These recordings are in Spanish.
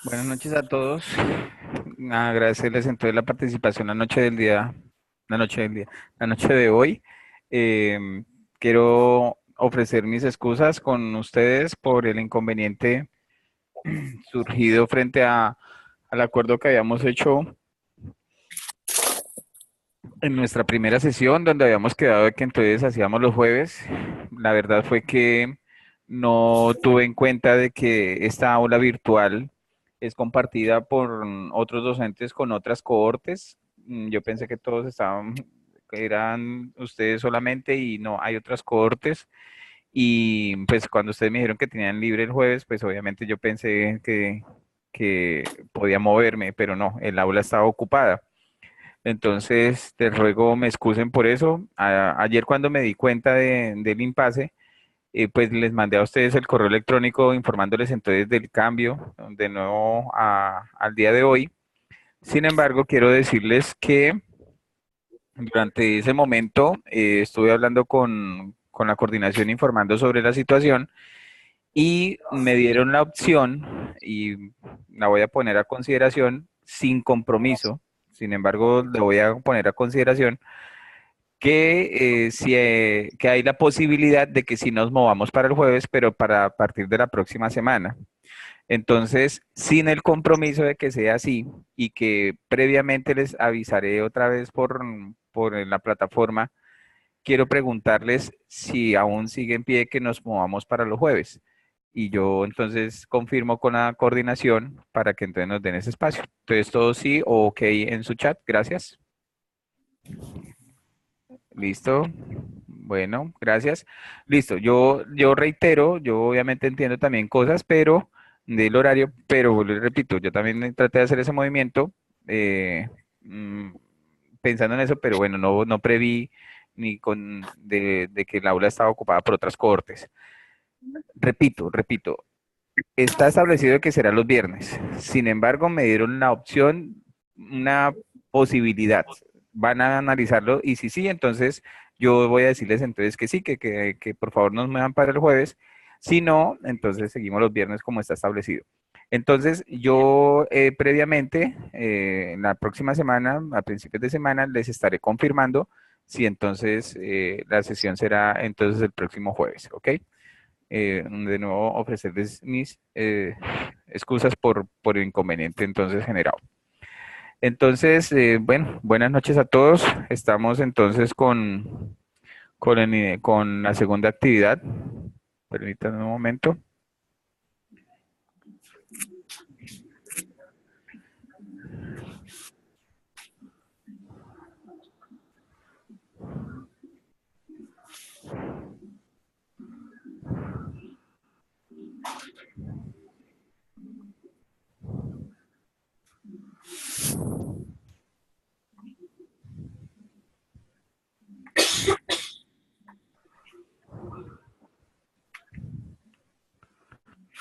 Buenas noches a todos. Agradecerles entonces la participación la noche del día, la noche de hoy. Em, Quiero ofrecer mis excusas con ustedes por el inconveniente surgido al acuerdo que habíamos hecho en nuestra primera sesión, donde habíamos quedado de que entonces hacíamos los jueves. La verdad fue que no tuve en cuenta de que esta aula virtual es compartida por otros docentes con otras cohortes. Yo pensé que todos que eran ustedes solamente y no, hay otras cohortes. Y pues cuando ustedes me dijeron que tenían libre el jueves, pues obviamente yo pensé que podía moverme, pero no, el aula estaba ocupada. Entonces, te ruego me excusen por eso. Ayer cuando me di cuenta del impasse, pues les mandé a ustedes el correo electrónico informándoles entonces del cambio de nuevo al día de hoy. Sin embargo, quiero decirles que durante ese momento estuve hablando con la coordinación informando sobre la situación y me dieron la opción, y la voy a poner a consideración sin compromiso. Sin embargo, le voy a poner a consideración que hay la posibilidad de que sí nos movamos para el jueves, pero para a partir de la próxima semana. Entonces, sin el compromiso de que sea así y que previamente les avisaré otra vez por la plataforma, quiero preguntarles si aún sigue en pie que nos movamos para los jueves. Y yo entonces confirmo con la coordinación para que entonces nos den ese espacio. Entonces, todo sí o ok en su chat. Gracias. Listo. Bueno, gracias. Listo. Yo reitero, yo obviamente entiendo también cosas, pero del horario, pero les repito, yo también traté de hacer ese movimiento eh, mm, pensando en eso, pero bueno, no preví de que el aula estaba ocupada por otras cohortes. Repito, está establecido que será los viernes. Sin embargo, me dieron la opción, una posibilidad. Van a analizarlo y si sí, entonces yo voy a decirles entonces que sí, que por favor nos muevan para el jueves. Si no, entonces seguimos los viernes como está establecido. Entonces, yo previamente, en la próxima semana, a principios de semana, les estaré confirmando si entonces la sesión será entonces el próximo jueves, ¿ok? De nuevo ofrecerles mis excusas por el inconveniente entonces generado. Entonces, bueno, buenas noches a todos. Estamos entonces con la segunda actividad. Permítanme un momento.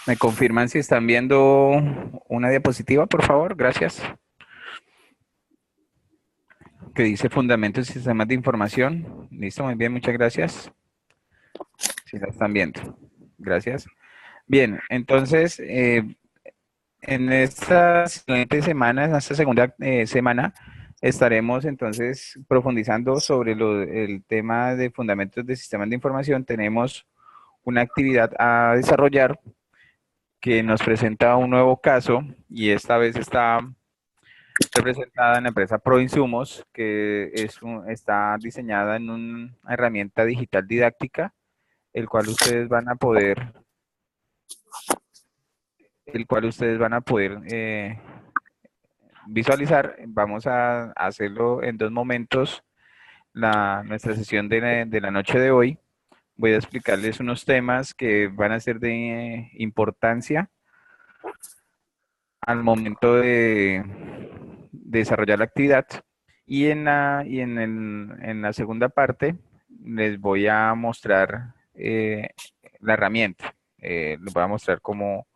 ¿Me confirman si están viendo una diapositiva, por favor? Gracias. Que dice Fundamentos y Sistemas de Información. Listo, muy bien, muchas gracias. Si la están viendo. Gracias. Bien, entonces, en esta siguiente semana, en esta segunda semana, estaremos entonces profundizando sobre el tema de fundamentos de sistemas de información. Tenemos una actividad a desarrollar que nos presenta un nuevo caso y esta vez está representada en la empresa ProInsumos, que está diseñada en una herramienta digital didáctica, el cual ustedes van a poder, el cual ustedes van a poder visualizar. Vamos a hacerlo en dos momentos, nuestra sesión de la noche de hoy. Voy a explicarles unos temas que van a ser de importancia al momento de desarrollar la actividad. En la segunda parte les voy a mostrar la herramienta. Les voy a mostrar cómo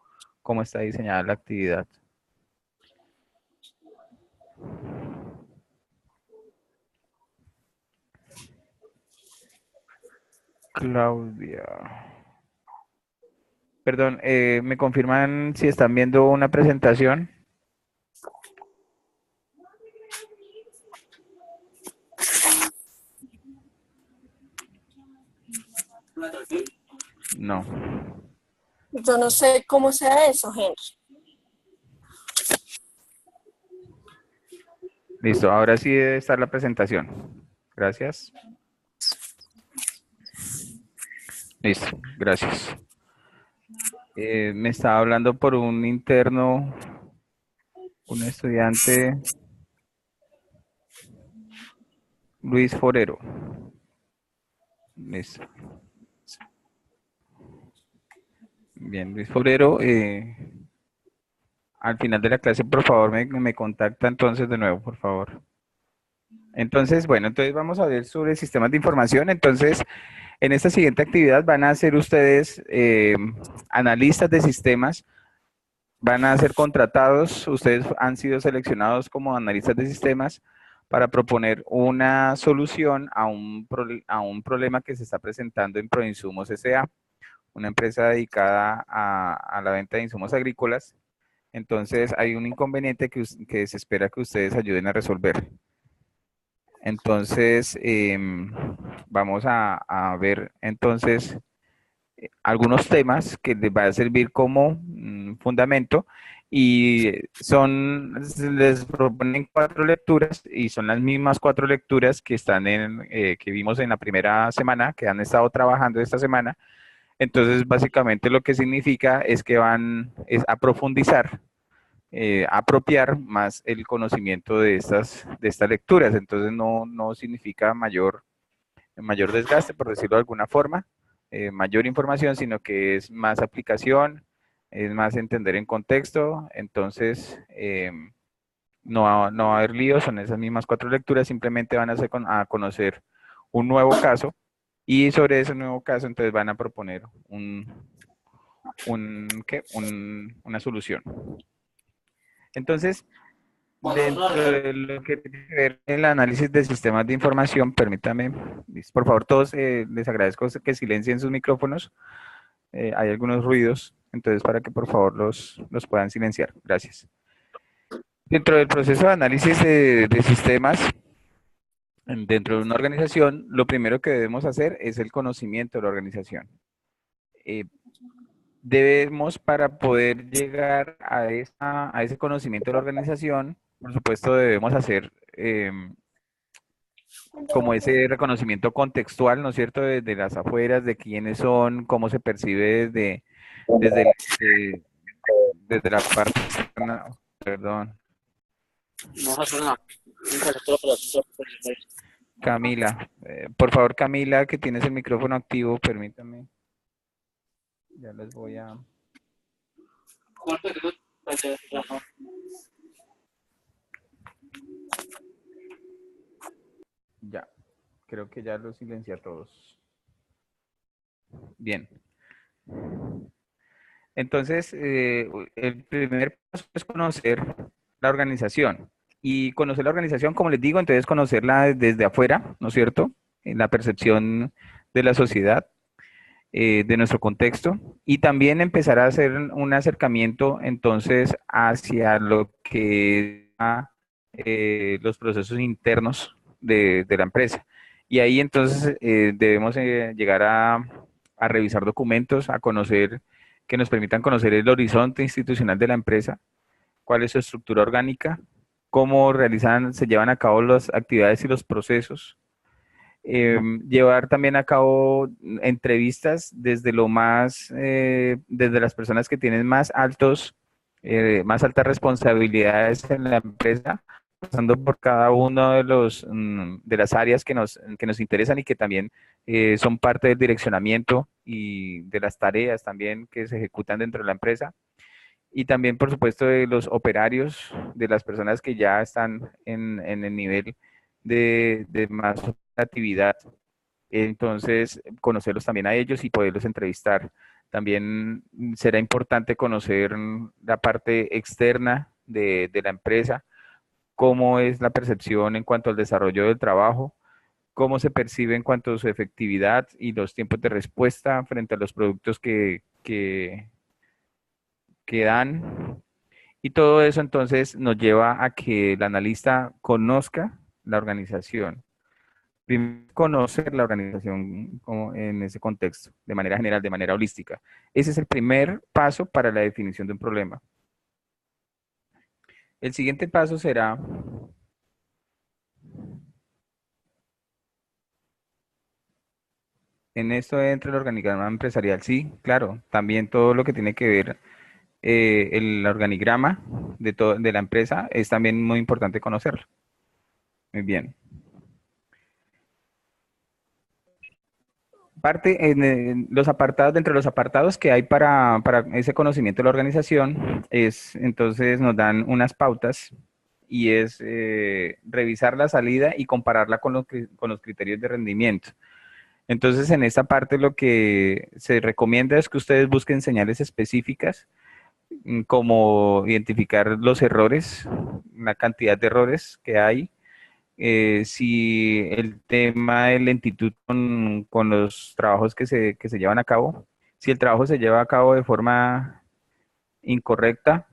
está diseñada la actividad. Claudia. Perdón, ¿me confirman si están viendo una presentación? No. Yo no sé cómo sea eso, Henry. Listo, ahora sí debe estar la presentación. Gracias. Listo, gracias. Me estaba hablando por un interno, un estudiante, Luis Forero. Listo. Bien, Luis Forero. Al final de la clase, por favor, me contacta entonces de nuevo, por favor. Entonces, bueno, entonces vamos a ver sobre sistemas de información. Entonces, en esta siguiente actividad van a ser ustedes analistas de sistemas, van a ser contratados, ustedes han sido seleccionados como analistas de sistemas para proponer una solución a un problema que se está presentando en Proinsumos S.A., una empresa dedicada a la venta de insumos agrícolas. Entonces hay un inconveniente que se espera que ustedes ayuden a resolver. Entonces, vamos a ver entonces algunos temas que les va a servir como fundamento y les proponen 4 lecturas y son las mismas 4 lecturas que que vimos en la primera semana, que han estado trabajando esta semana. Entonces, básicamente lo que significa es que es a profundizar, apropiar más el conocimiento de estas lecturas. Entonces, no significa mayor desgaste, por decirlo de alguna forma, mayor información, sino que es más aplicación, es más entender en contexto. Entonces, no va a haber líos, son esas mismas 4 lecturas, simplemente van a conocer un nuevo caso y sobre ese nuevo caso entonces van a proponer una solución. Entonces, dentro de lo que tiene que ver el análisis de sistemas de información, permítame, por favor, todos les agradezco que silencien sus micrófonos. Hay algunos ruidos, entonces para que por favor los puedan silenciar. Gracias. Dentro del proceso de análisis de sistemas, dentro de una organización, lo primero que debemos hacer es el conocimiento de la organización. Eh, Debemos, para poder llegar a ese conocimiento de la organización, por supuesto, debemos hacer como ese reconocimiento contextual, ¿no es cierto?, de las afueras, de quiénes son, cómo se percibe desde, el- de- desde la parte externa. Perdón, Camila. Por favor, Camila, que tienes el micrófono activo, permítame. Ya les voy a... Ya, creo que ya los silencié a todos. Bien. Entonces, el primer paso es conocer la organización. Y conocer la organización, como les digo, entonces conocerla desde afuera, ¿no es cierto? En la percepción de la sociedad, de nuestro contexto. Y también empezar a hacer un acercamiento entonces hacia lo que los procesos internos de la empresa. Y ahí entonces debemos llegar a revisar documentos, a conocer, que nos permitan conocer el horizonte institucional de la empresa, cuál es su estructura orgánica, cómo se llevan a cabo las actividades y los procesos. Llevar también a cabo entrevistas desde las personas que tienen más altas responsabilidades en la empresa, pasando por cada uno de las áreas que nos interesan y que también son parte del direccionamiento y de las tareas también que se ejecutan dentro de la empresa. Y también, por supuesto, de los operarios, de las personas que ya están en el nivel de más actividad. Entonces, conocerlos también a ellos y poderlos entrevistar. También será importante conocer la parte externa de la empresa, cómo es la percepción en cuanto al desarrollo del trabajo, cómo se percibe en cuanto a su efectividad y los tiempos de respuesta frente a los productos que dan. Y todo eso entonces nos lleva a que el analista conozca la organización. Primero, conocer la organización en ese contexto, de manera general, de manera holística. Ese es el primer paso para la definición de un problema. El siguiente paso será en esto entra el organigrama empresarial. Sí, claro, también todo lo que tiene que ver el organigrama de la empresa es también muy importante conocerlo. Muy bien. Parte en los apartados, dentro de los apartados que hay para ese conocimiento de la organización, entonces nos dan unas pautas y es revisar la salida y compararla con los criterios de rendimiento. Entonces, en esta parte lo que se recomienda es que ustedes busquen señales específicas, como identificar los errores, la cantidad de errores que hay, si el tema de lentitud con los trabajos que se llevan a cabo, si el trabajo se lleva a cabo de forma incorrecta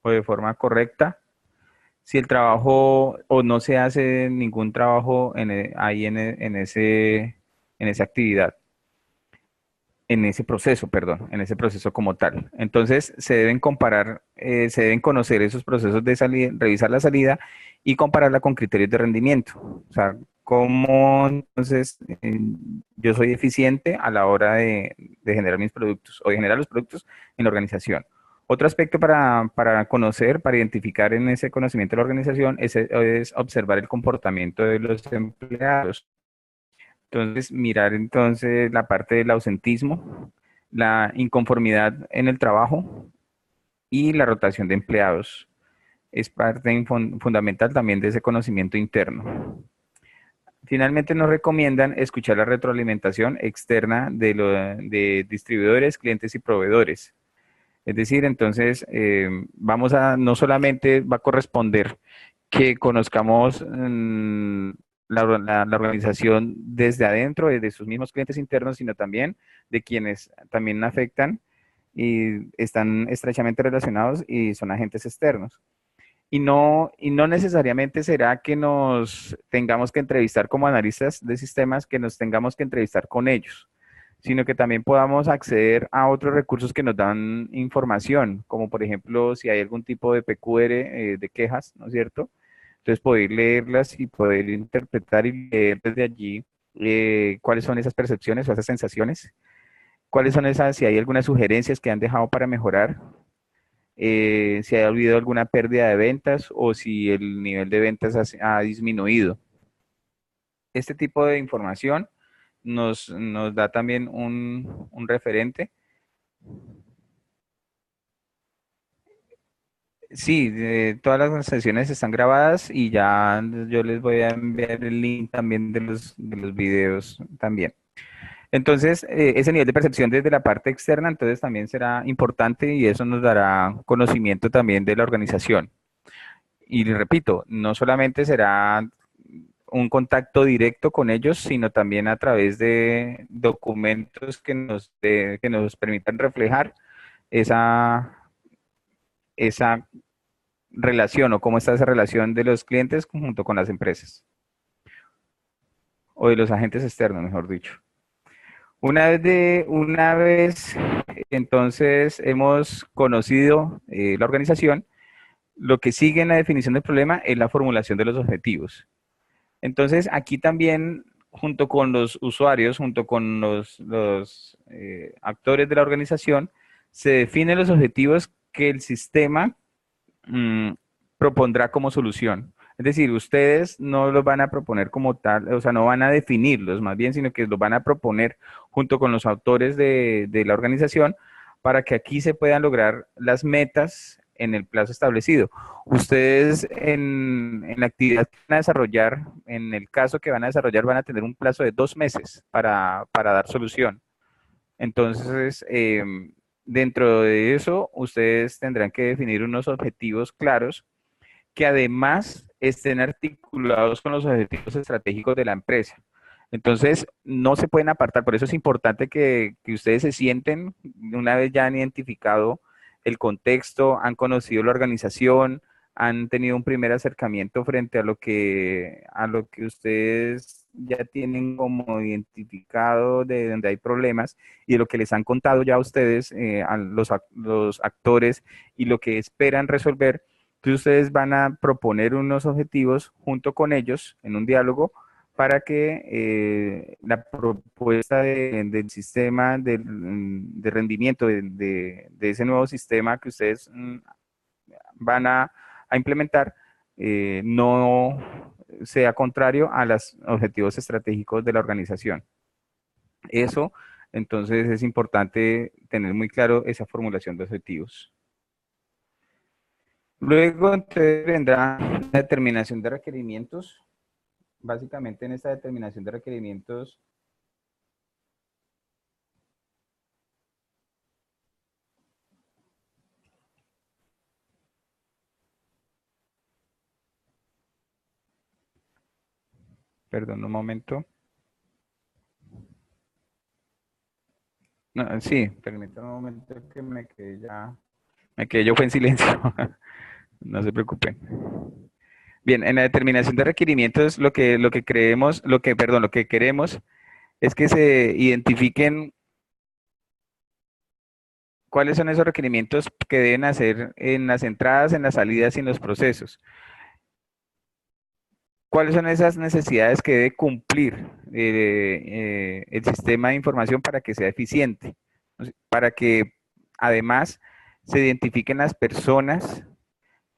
o de forma correcta, si el trabajo o no se hace ningún trabajo ahí en esa actividad, en ese proceso, perdón, en ese proceso como tal. Entonces, se deben comparar, se deben conocer esos procesos de salida, revisar la salida y compararla con criterios de rendimiento. O sea, cómo entonces yo soy eficiente a la hora de generar mis productos o de generar los productos en la organización. Otro aspecto para conocer, para identificar en ese conocimiento de la organización es observar el comportamiento de los empleados. Entonces, mirar entonces la parte del ausentismo, la inconformidad en el trabajo y la rotación de empleados. Es parte fundamental también de ese conocimiento interno. Finalmente nos recomiendan escuchar la retroalimentación externa de distribuidores, clientes y proveedores. Es decir, entonces no solamente va a corresponder que conozcamos la organización desde adentro, desde sus mismos clientes internos, sino también de quienes también afectan y están estrechamente relacionados y son agentes externos. Y no necesariamente será que nos tengamos que entrevistar como analistas de sistemas, que nos tengamos que entrevistar con ellos, sino que también podamos acceder a otros recursos que nos dan información, como por ejemplo si hay algún tipo de PQR de quejas, ¿no es cierto? Entonces poder leerlas y poder interpretar y leer desde allí cuáles son esas percepciones o esas sensaciones, cuáles son esas, si hay algunas sugerencias que han dejado para mejorar, si ha habido alguna pérdida de ventas o si el nivel de ventas ha disminuido. Este tipo de información nos da también un referente. Sí, todas las sesiones están grabadas y ya yo les voy a enviar el link también de los videos también. Entonces, ese nivel de percepción desde la parte externa, entonces también será importante y eso nos dará conocimiento también de la organización. Y repito, no solamente será un contacto directo con ellos, sino también a través de documentos que nos permitan reflejar esa relación o cómo está esa relación de los clientes junto con las empresas o de los agentes externos, mejor dicho. Una vez entonces hemos conocido la organización, lo que sigue en la definición del problema es la formulación de los objetivos. Entonces, aquí también, junto con los usuarios, junto con los actores de la organización, se definen los objetivos que el sistema mm, propondrá como solución. Es decir, ustedes no los van a proponer como tal, o sea, no van a definirlos más bien, sino que los van a proponer junto con los autores de la organización para que aquí se puedan lograr las metas en el plazo establecido. Ustedes en la actividad que van a desarrollar, en el caso que van a desarrollar, van a tener un plazo de 2 meses para dar solución. Entonces, dentro de eso, ustedes tendrán que definir unos objetivos claros que además estén articulados con los objetivos estratégicos de la empresa. Entonces, no se pueden apartar. Por eso es importante que ustedes se sienten, una vez ya han identificado el contexto, han conocido la organización, han tenido un primer acercamiento frente a lo que ustedes ya tienen como identificado de donde hay problemas y de lo que les han contado ya a ustedes, a los actores y lo que esperan resolver. Entonces ustedes van a proponer unos objetivos junto con ellos en un diálogo para que la propuesta del sistema de rendimiento de ese nuevo sistema que ustedes van a implementar no sea contrario a los objetivos estratégicos de la organización. Eso, entonces, es importante tener muy claro esa formulación de objetivos. Luego, entonces, vendrá la determinación de requerimientos. Básicamente, en esta determinación de requerimientos, perdón un momento. No, sí, permítame un momento que me quedé yo fue en silencio. No se preocupen. Bien, en la determinación de requerimientos, lo que creemos, perdón, lo que queremos es que se identifiquen cuáles son esos requerimientos que deben hacer en las entradas, en las salidas y en los procesos. ¿Cuáles son esas necesidades que debe cumplir el sistema de información para que sea eficiente? Para que además se identifiquen las personas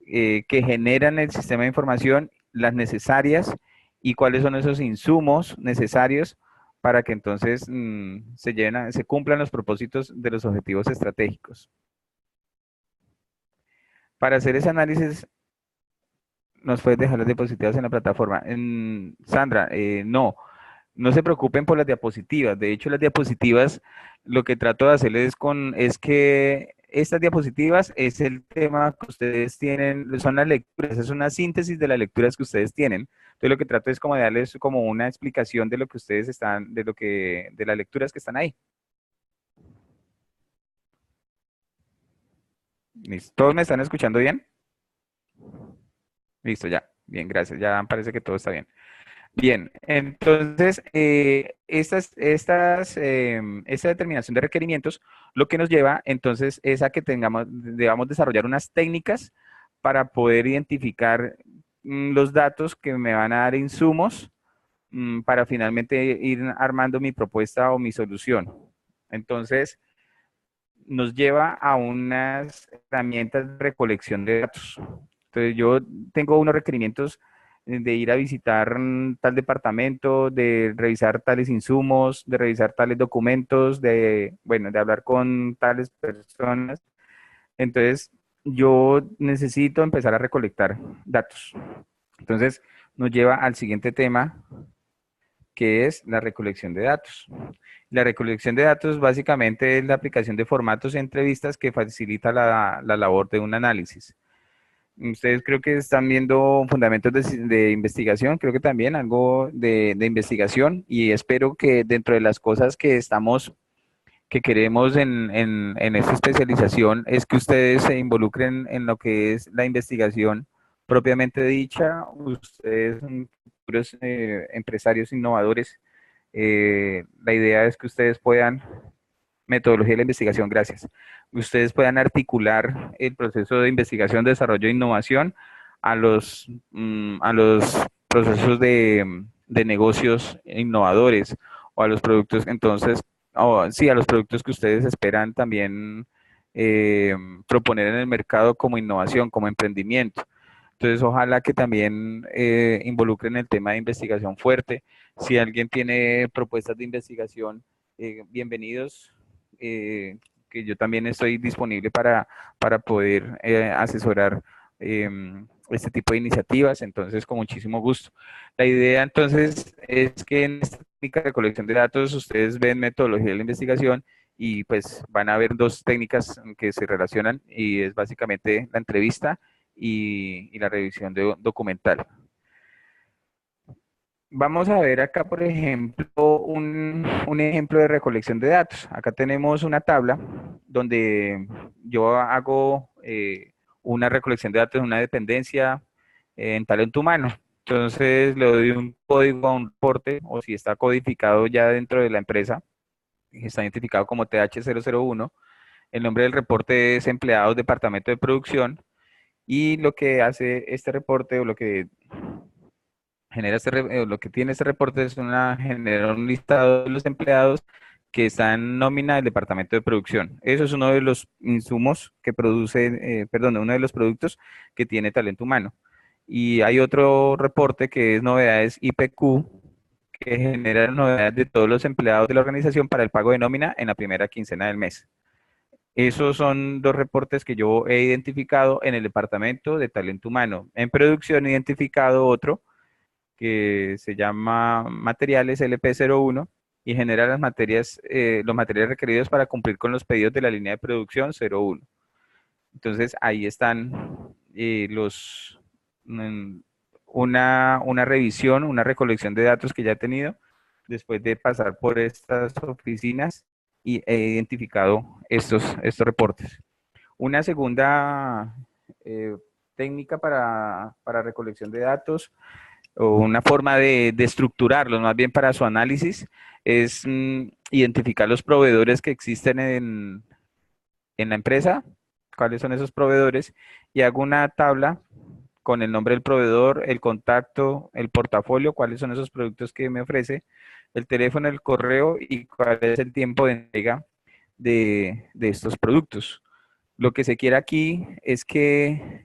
que generan el sistema de información, las necesarias y cuáles son esos insumos necesarios para que entonces se cumplan los propósitos de los objetivos estratégicos. Para hacer ese análisis, nos puedes dejar las diapositivas en la plataforma. Sandra, no se preocupen por las diapositivas. De hecho, las diapositivas, lo que trato de hacerles es que estas diapositivas es el tema que ustedes tienen, son las lecturas, es una síntesis de las lecturas que ustedes tienen. Entonces, lo que trato es como de darles como una explicación de lo que ustedes están, de las lecturas que están ahí. ¿Listo? ¿Todos me están escuchando bien? Listo, ya. Bien, gracias. Ya parece que todo está bien. Bien, entonces, esta determinación de requerimientos lo que nos lleva entonces es a que debamos desarrollar unas técnicas para poder identificar los datos que me van a dar insumos para finalmente ir armando mi propuesta o mi solución. Entonces, nos lleva a unas herramientas de recolección de datos. Entonces, yo tengo unos requerimientos de ir a visitar tal departamento, de revisar tales insumos, de revisar tales documentos, bueno, de hablar con tales personas. Entonces, yo necesito empezar a recolectar datos. Entonces, nos lleva al siguiente tema, que es la recolección de datos. La recolección de datos básicamente es la aplicación de formatos y entrevistas que facilita la labor de un análisis. Ustedes creo que están viendo fundamentos de investigación, creo que también algo de investigación y espero que dentro de las cosas que queremos en esta especialización es que ustedes se involucren en lo que es la investigación propiamente dicha. Ustedes son futuros empresarios innovadores. La idea es que ustedes puedan metodología de la investigación, gracias. Ustedes puedan articular el proceso de investigación, desarrollo e innovación a los procesos de negocios innovadores o a los productos, entonces, sí, a los productos que ustedes esperan también proponer en el mercado como innovación, como emprendimiento. Entonces, ojalá que también involucren el tema de investigación fuerte. Si alguien tiene propuestas de investigación, bienvenidos, que yo también estoy disponible para poder asesorar este tipo de iniciativas, entonces con muchísimo gusto. La idea entonces es que en esta técnica de recolección de datos ustedes ven metodología de la investigación y pues van a ver dos técnicas que se relacionan y es básicamente la entrevista y la revisión documental. Vamos a ver acá, por ejemplo, un ejemplo de recolección de datos. Acá tenemos una tabla donde yo hago una recolección de datos en una dependencia en talento humano. Entonces le doy un código a un reporte o si está codificado ya dentro de la empresa, está identificado como TH001. El nombre del reporte es empleados departamento de producción y lo que hace este reporte o lo que genera lo que tiene este reporte es genera un listado de los empleados que están en nómina del departamento de producción. Eso es uno de los insumos que produce, perdón, uno de los productos que tiene talento humano. Y hay otro reporte que es novedades IPQ, que genera novedades de todos los empleados de la organización para el pago de nómina en la primera quincena del mes. Esos son dos reportes que yo he identificado en el departamento de talento humano. En producción he identificado otro que se llama materiales LP01 y genera los materiales requeridos para cumplir con los pedidos de la línea de producción 01. Entonces ahí están los una revisión, una recolección de datos que ya he tenido después de pasar por estas oficinas y he identificado estos reportes. Una segunda técnica para recolección de datos o una forma de estructurarlos, más bien para su análisis, es identificar los proveedores que existen en la empresa, cuáles son esos proveedores, y hago una tabla con el nombre del proveedor, el contacto, el portafolio, cuáles son esos productos que me ofrece, el teléfono, el correo y cuál es el tiempo de entrega de estos productos. Lo que se quiere aquí es que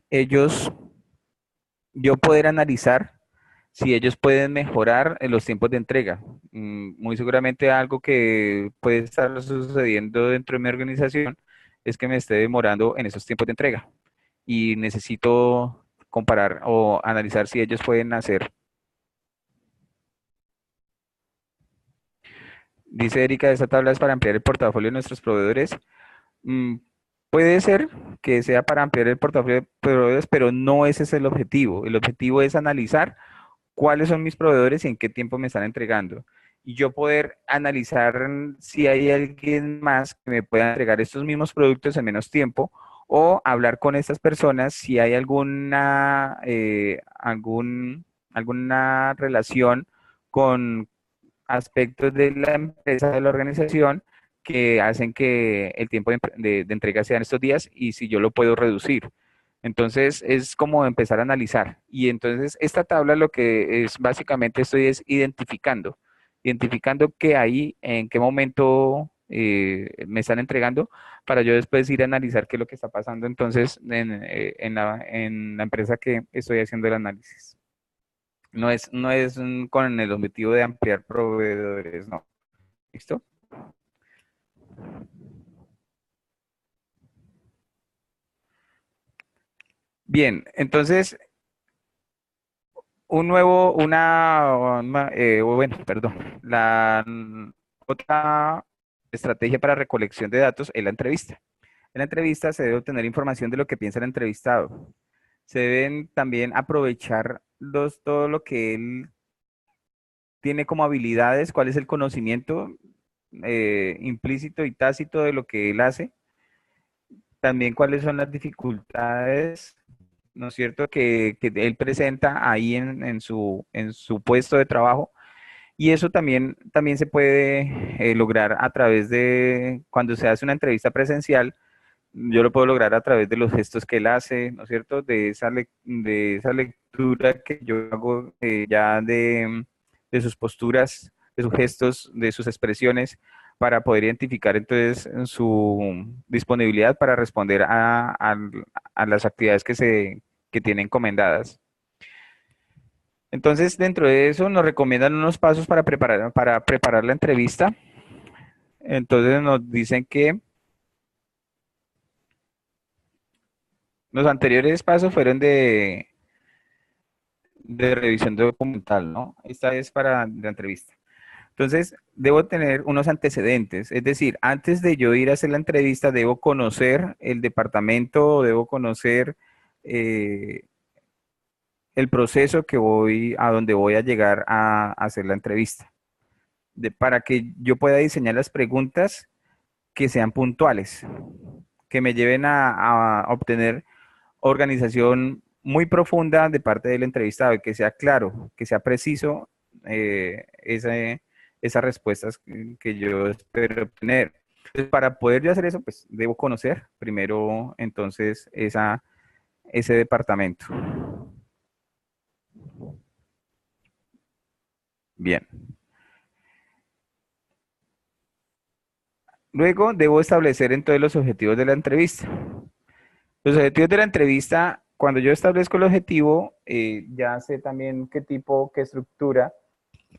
yo poder analizar si ellos pueden mejorar en los tiempos de entrega. Muy seguramente algo que puede estar sucediendo dentro de mi organización es que me esté demorando en esos tiempos de entrega y necesito comparar o analizar si ellos pueden hacer. Dice Erika, esta tabla es para ampliar el portafolio de nuestros proveedores. Mm, Puede ser que sea para ampliar el portafolio de proveedores, pero no ese es el objetivo. El objetivo es analizar cuáles son mis proveedores y en qué tiempo me están entregando. Y yo poder analizar si hay alguien más que me pueda entregar estos mismos productos en menos tiempo o hablar con estas personas si hay alguna relación con aspectos de la empresa, de la organización, que hacen que el tiempo de entrega sea en estos días y si yo lo puedo reducir. Entonces es como empezar a analizar. Y entonces esta tabla lo que es básicamente estoy es identificando qué hay, en qué momento me están entregando, para yo después ir a analizar qué es lo que está pasando entonces en la empresa que estoy haciendo el análisis. No es con el objetivo de ampliar proveedores, no. ¿Listo? Bien, entonces bueno, perdón, otra estrategia para recolección de datos es la entrevista. En la entrevista se debe obtener información de lo que piensa el entrevistado. Se deben también aprovechar todo lo que él tiene como habilidades, cuál es el conocimiento implícito y tácito de lo que él hace, también cuáles son las dificultades, ¿no es cierto?, que él presenta ahí en su puesto de trabajo. Y eso también se puede lograr a través de, cuando se hace una entrevista presencial, yo lo puedo lograr a través de los gestos que él hace, ¿no es cierto?, de esa lectura que yo hago ya de sus posturas, de sus gestos, de sus expresiones, para poder identificar entonces su disponibilidad para responder a las actividades que tiene encomendadas. Entonces, dentro de eso nos recomiendan unos pasos para preparar la entrevista. Entonces nos dicen que los anteriores pasos fueron de revisión documental, ¿no? Esta es para la entrevista. Entonces, debo tener unos antecedentes, es decir, antes de yo ir a hacer la entrevista, debo conocer el departamento, debo conocer el proceso a donde voy a llegar a hacer la entrevista, para que yo pueda diseñar las preguntas que sean puntuales, que me lleven a obtener organización muy profunda de parte del entrevistado, y que sea claro, que sea preciso esas respuestas que yo espero obtener. Entonces, para poder yo hacer eso, pues debo conocer primero entonces ese departamento. Bien. Luego debo establecer entonces los objetivos de la entrevista. Los objetivos de la entrevista, cuando yo establezco el objetivo, ya sé también qué tipo, qué estructura,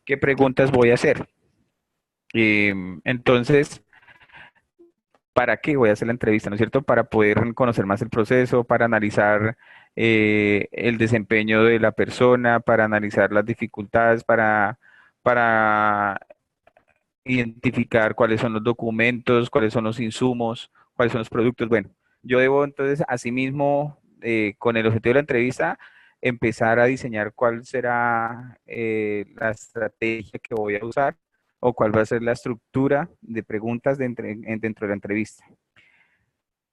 qué preguntas voy a hacer. Entonces, ¿para qué voy a hacer la entrevista? ¿No es cierto? Para poder conocer más el proceso, para analizar el desempeño de la persona, para analizar las dificultades, para identificar cuáles son los documentos, cuáles son los insumos, cuáles son los productos. Bueno, yo debo entonces, asimismo, con el objetivo de la entrevista, empezar a diseñar cuál será la estrategia que voy a usar o cuál va a ser la estructura de preguntas dentro de la entrevista.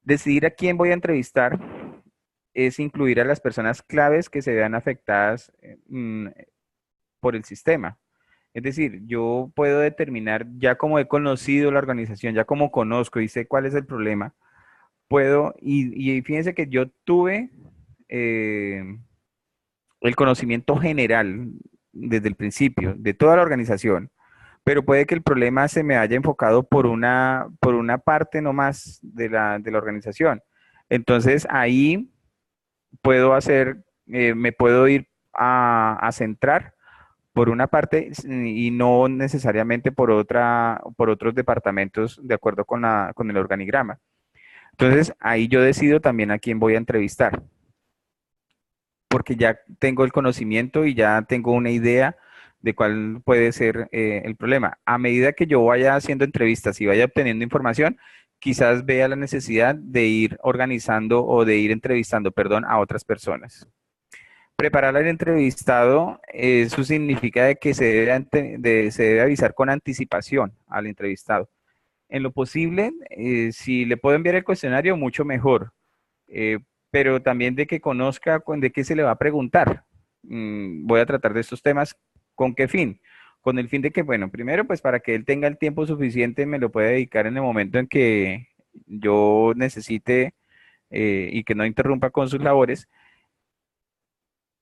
Decidir a quién voy a entrevistar es incluir a las personas claves que se vean afectadas por el sistema. Es decir, yo puedo determinar, ya como he conocido la organización, ya como conozco y sé cuál es el problema, y fíjense que yo tuve eh, el conocimiento general desde el principio de toda la organización, pero puede que el problema se me haya enfocado por una parte nomás de la organización. Entonces ahí me puedo ir a centrar por una parte y no necesariamente por otros departamentos de acuerdo con el organigrama. Entonces, ahí yo decido también a quién voy a entrevistar, porque ya tengo el conocimiento y ya tengo una idea de cuál puede ser el problema. A medida que yo vaya haciendo entrevistas y vaya obteniendo información, quizás vea la necesidad de ir organizando o de ir entrevistando, perdón, a otras personas. Preparar al entrevistado, eso significa de que se debe avisar con anticipación al entrevistado. En lo posible, si le puedo enviar el cuestionario, mucho mejor, eh, pero también de que conozca de qué se le va a preguntar. Voy a tratar de estos temas. ¿Con qué fin? Con el fin de que, bueno, primero, pues para que él tenga el tiempo suficiente, me lo pueda dedicar en el momento en que yo necesite y que no interrumpa con sus labores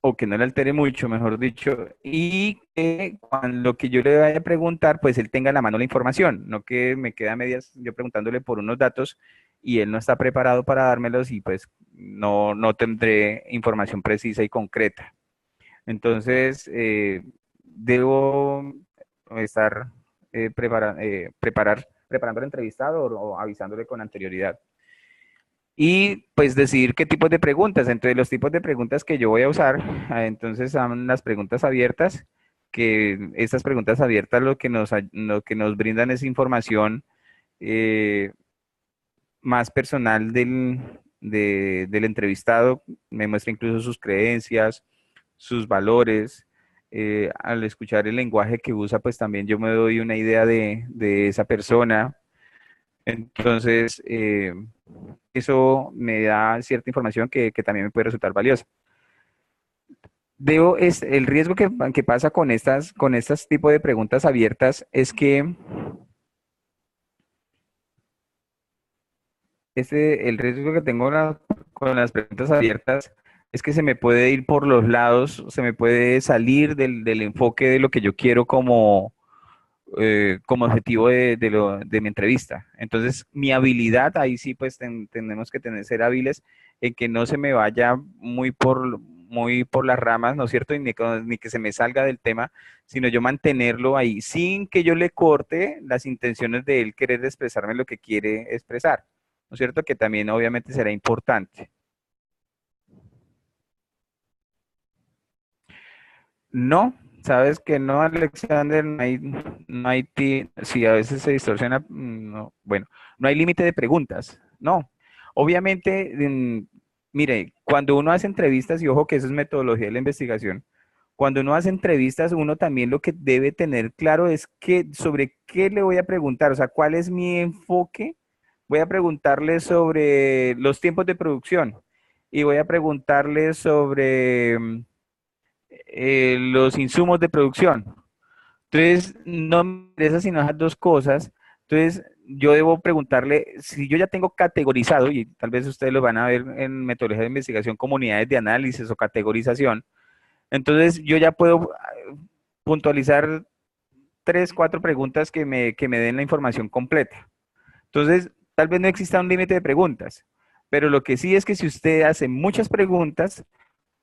o que no le altere mucho, mejor dicho, y que cuando lo que yo le vaya a preguntar, pues él tenga a la mano la información, no que me quede a medias yo preguntándole por unos datos y él no está preparado para dármelos y pues no tendré información precisa y concreta. Entonces, debo estar preparando al entrevistado o avisándole con anterioridad. Y pues decidir qué tipos de preguntas. Entre los tipos de preguntas que yo voy a usar, entonces son las preguntas abiertas, que estas preguntas abiertas lo que nos brindan es información eh, más personal del entrevistado, me muestra incluso sus creencias, sus valores. Al escuchar el lenguaje que usa, pues también yo me doy una idea de esa persona. Entonces, eso me da cierta información que también me puede resultar valiosa. El riesgo que pasa con estas tipos de preguntas abiertas es que el riesgo que tengo con las preguntas abiertas es que se me puede ir por los lados, se me puede salir del enfoque de lo que yo quiero como objetivo de mi entrevista. Entonces, mi habilidad, ahí sí, pues tenemos que ser hábiles en que no se me vaya muy por las ramas, ¿no es cierto? Ni que se me salga del tema, sino yo mantenerlo ahí, sin que yo le corte las intenciones de él querer expresarme lo que quiere expresar, ¿no es cierto? Que también obviamente será importante. No, sabes que no, Alexander, sí, a veces se distorsiona, no, bueno, no hay límite de preguntas, no. Obviamente, mire, cuando uno hace entrevistas, y ojo que eso es metodología de la investigación, cuando uno hace entrevistas, uno también lo que debe tener claro es que sobre qué le voy a preguntar, o sea, cuál es mi enfoque. Voy a preguntarle sobre los tiempos de producción y voy a preguntarle sobre los insumos de producción. Entonces, no me interesa sino esas dos cosas. Entonces, yo debo preguntarle, si yo ya tengo categorizado, y tal vez ustedes lo van a ver en metodología de investigación, comunidades de análisis o categorización, entonces yo ya puedo puntualizar tres, cuatro preguntas que me den la información completa. Entonces, tal vez no exista un límite de preguntas, pero lo que sí es que si usted hace muchas preguntas,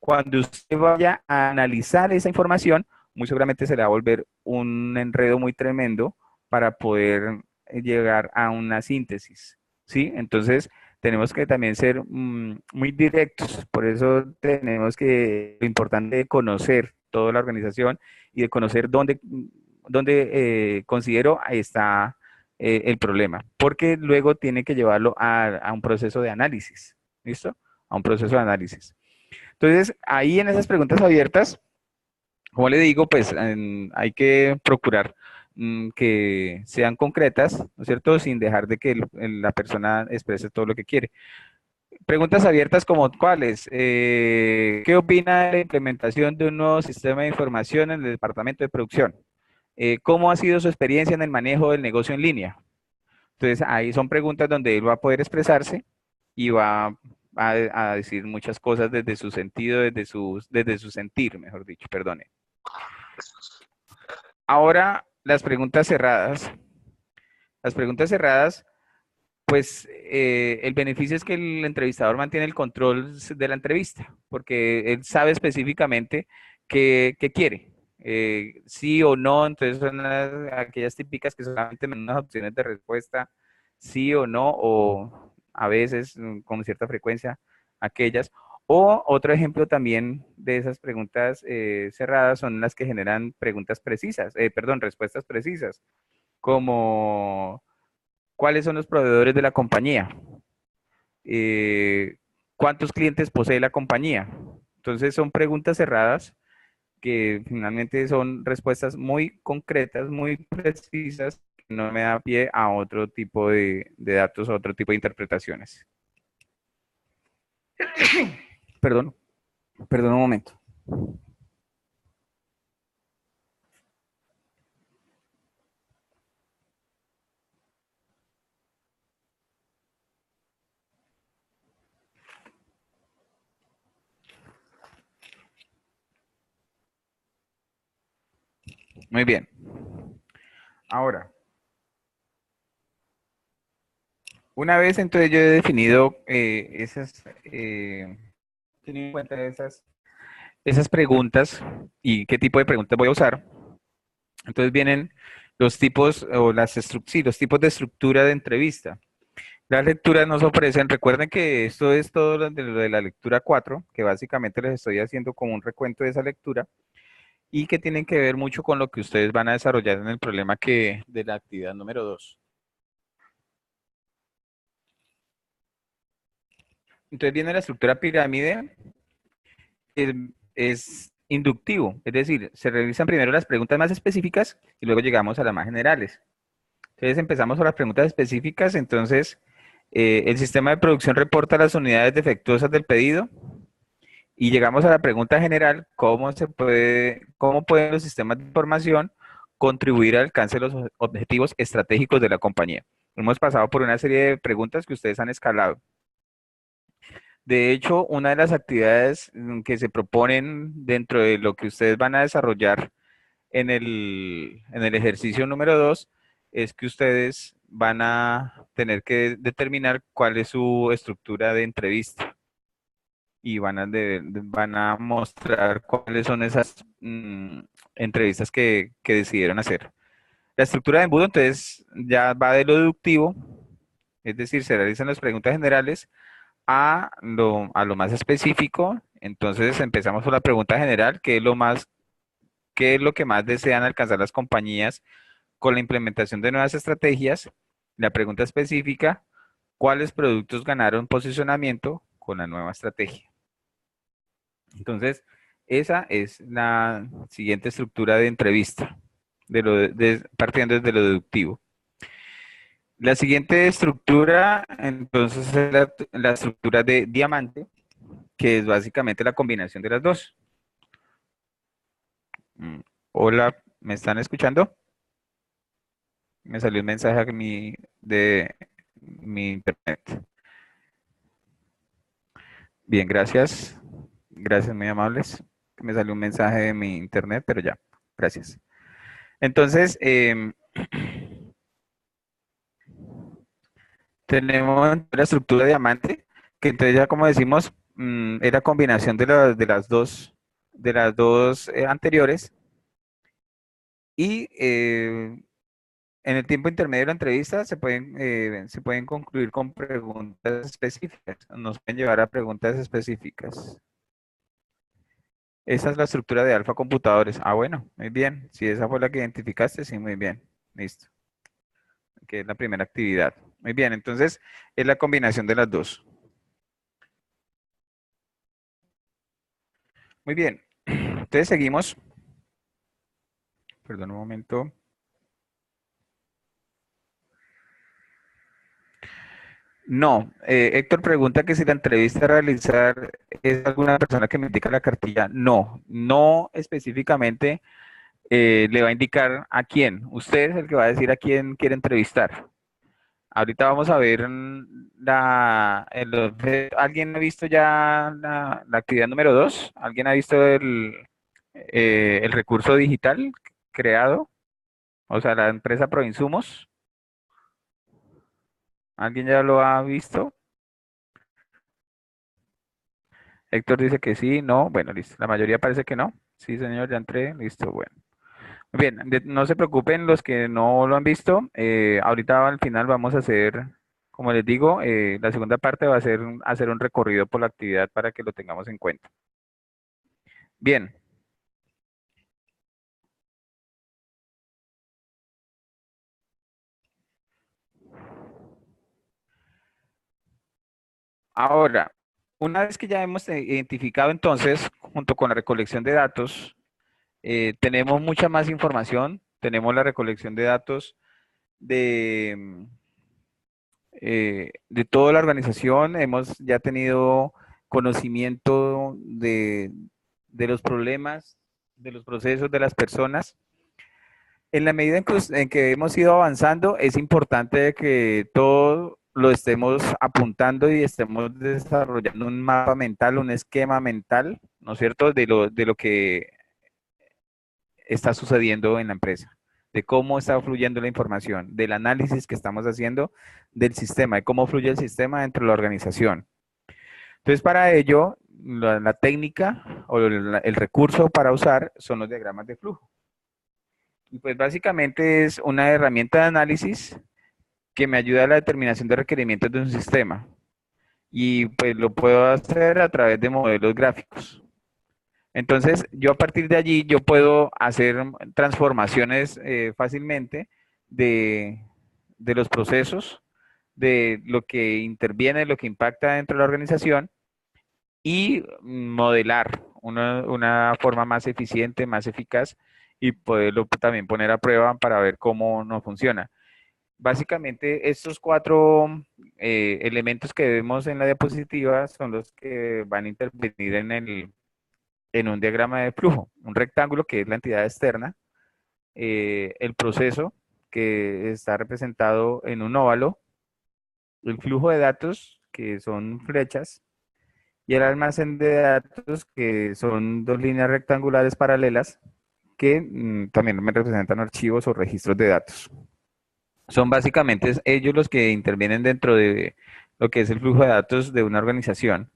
cuando usted vaya a analizar esa información, muy seguramente se le va a volver un enredo muy tremendo para poder llegar a una síntesis, ¿sí? Entonces, tenemos que también ser muy directos, por eso tenemos que, lo importante de conocer toda la organización y de conocer dónde considero ahí está el problema, porque luego tiene que llevarlo a un proceso de análisis, ¿listo? A un proceso de análisis. Entonces, ahí en esas preguntas abiertas, como le digo, pues hay que procurar que sean concretas, ¿no es cierto? Sin dejar de que la persona exprese todo lo que quiere. Preguntas abiertas como cuáles. ¿Qué opina de la implementación de un nuevo sistema de información en el departamento de producción? ¿Cómo ha sido su experiencia en el manejo del negocio en línea? Entonces, ahí son preguntas donde él va a poder expresarse y va a decir muchas cosas desde su sentido, desde su sentir, mejor dicho, perdone. Ahora, las preguntas cerradas. Las preguntas cerradas, pues el beneficio es que el entrevistador mantiene el control de la entrevista, porque él sabe específicamente qué quiere. Sí o no, entonces son aquellas típicas que solamente me dan unas opciones de respuesta, sí o no, o a veces con cierta frecuencia aquellas. O otro ejemplo también de esas preguntas cerradas son las que generan preguntas precisas, perdón, respuestas precisas, como ¿cuáles son los proveedores de la compañía? Eh, ¿Cuántos clientes posee la compañía? Entonces son preguntas cerradas que finalmente son respuestas muy concretas, muy precisas, que no me da pie a otro tipo de datos, a otro tipo de interpretaciones. Perdón, perdón un momento. Muy bien. Ahora, una vez entonces yo he definido teniendo en cuenta esas preguntas y qué tipo de preguntas voy a usar, entonces vienen los tipos o sí, los tipos de estructura de entrevista. Las lecturas nos ofrecen, recuerden que esto es todo lo de la lectura 4, que básicamente les estoy haciendo como un recuento de esa lectura y que tienen que ver mucho con lo que ustedes van a desarrollar en el problema de la actividad número 2. Entonces viene la estructura pirámide, es inductivo, es decir, se realizan primero las preguntas más específicas y luego llegamos a las más generales. Entonces empezamos con las preguntas específicas, entonces el sistema de producción reporta las unidades defectuosas del pedido y llegamos a la pregunta general, cómo pueden los sistemas de información contribuir al alcance de los objetivos estratégicos de la compañía. Hemos pasado por una serie de preguntas que ustedes han escalado. De hecho, una de las actividades que se proponen dentro de lo que ustedes van a desarrollar en el ejercicio número 2 es que ustedes van a tener que determinar cuál es su estructura de entrevista y van a mostrar cuáles son esas entrevistas que decidieron hacer. La estructura de embudo entonces ya va de lo deductivo, es decir, se realizan las preguntas generales a lo más específico. Entonces empezamos por la pregunta general, qué es lo que más desean alcanzar las compañías con la implementación de nuevas estrategias. La pregunta específica, ¿cuáles productos ganaron posicionamiento con la nueva estrategia. Entonces, esa es la siguiente estructura de entrevista, partiendo desde lo deductivo. La siguiente estructura, entonces, es la estructura de diamante, que es básicamente la combinación de las dos. Hola, ¿me están escuchando? Me salió un mensaje de mi internet. Bien, gracias. Gracias, muy amables. Me salió un mensaje de mi internet, pero ya, gracias. Entonces, tenemos la estructura de diamante, que entonces ya como decimos, es la combinación de las dos anteriores. Y en el tiempo intermedio de la entrevista se pueden concluir con preguntas específicas. Nos pueden llevar a preguntas específicas. Esa es la estructura de Alfa Computadores. Ah, bueno, muy bien. Si esa fue la que identificaste, sí, muy bien. Listo. Que es la primera actividad. Muy bien, entonces es la combinación de las dos. Muy bien. Entonces seguimos. Perdón un momento. No, Héctor pregunta que si la entrevista a realizar es alguna persona que me indica la cartilla. No, no específicamente le va a indicar a quién. Usted es el que va a decir a quién quiere entrevistar. Ahorita vamos a ver ¿alguien ha visto ya la actividad número 2? ¿Alguien ha visto el recurso digital creado? O sea, la empresa Proinsumos. ¿Alguien ya lo ha visto? Héctor dice que sí, no. Bueno, listo. La mayoría parece que no. Sí, señor, ya entré. Listo, bueno. Muy bien, no se preocupen los que no lo han visto. Ahorita al final vamos a hacer, como les digo, la segunda parte va a ser hacer un recorrido por la actividad para que lo tengamos en cuenta. Bien. Ahora, una vez que ya hemos identificado entonces, junto con la recolección de datos, tenemos mucha más información. Tenemos la recolección de datos de, de toda la organización. Hemos ya tenido conocimiento de los problemas, de los procesos de las personas. En la medida en que hemos ido avanzando, es importante que todo lo estemos apuntando y estemos desarrollando un mapa mental, un esquema mental, ¿no es cierto?, de lo que está sucediendo en la empresa, de cómo está fluyendo la información, del análisis que estamos haciendo del sistema, de cómo fluye el sistema dentro de la organización. Entonces, para ello, la técnica o el recurso para usar son los diagramas de flujo. Y pues básicamente es una herramienta de análisis que me ayuda a la determinación de requerimientos de un sistema. Y pues lo puedo hacer a través de modelos gráficos. Entonces, yo a partir de allí, yo puedo hacer transformaciones fácilmente de los procesos, de lo que interviene, lo que impacta dentro de la organización y modelar una forma más eficiente, más eficaz y poderlo también poner a prueba para ver cómo nos funciona. Básicamente, estos cuatro elementos que vemos en la diapositiva son los que van a intervenir en un diagrama de flujo. Un rectángulo, que es la entidad externa, el proceso, que está representado en un óvalo, el flujo de datos, que son flechas, y el almacén de datos, que son dos líneas rectangulares paralelas, que también me representan archivos o registros de datos. Son básicamente ellos los que intervienen dentro de lo que es el flujo de datos de una organización.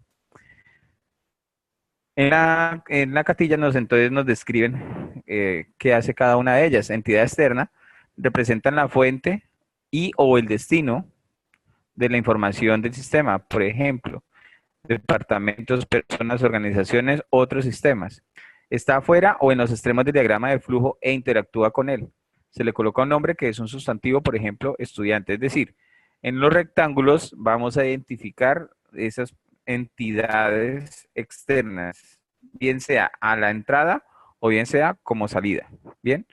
En la cartilla entonces nos describen qué hace cada una de ellas. Entidad externa representan la fuente y o el destino de la información del sistema. Por ejemplo, departamentos, personas, organizaciones, otros sistemas. Está afuera o en los extremos del diagrama de flujo e interactúa con él. Se le coloca un nombre que es un sustantivo, por ejemplo, estudiante. Es decir, en los rectángulos vamos a identificar entidades externas, bien sea a la entrada o bien sea como salida. Bien.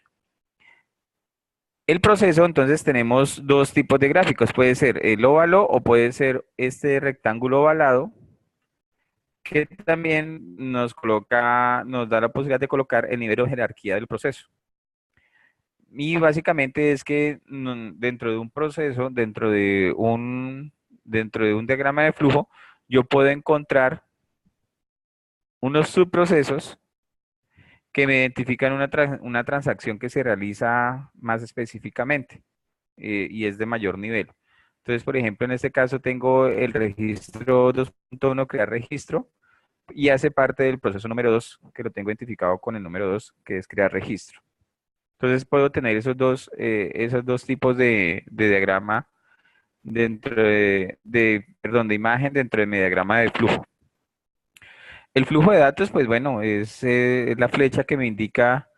El proceso, entonces, tenemos dos tipos de gráficos. Puede ser el óvalo o puede ser este rectángulo ovalado, que también nos coloca, nos da la posibilidad de colocar el nivel de jerarquía del proceso. Y básicamente es que dentro de un proceso, dentro de un diagrama de flujo, yo puedo encontrar unos subprocesos que me identifican una transacción que se realiza más específicamente y es de mayor nivel. Entonces, por ejemplo, en este caso tengo el registro 2.1, crear registro, y hace parte del proceso número 2, que lo tengo identificado con el número 2, que es crear registro. Entonces puedo tener esos dos tipos de diagrama dentro perdón, de imagen dentro de mi diagrama de flujo. El flujo de datos, pues bueno, es la flecha que me indica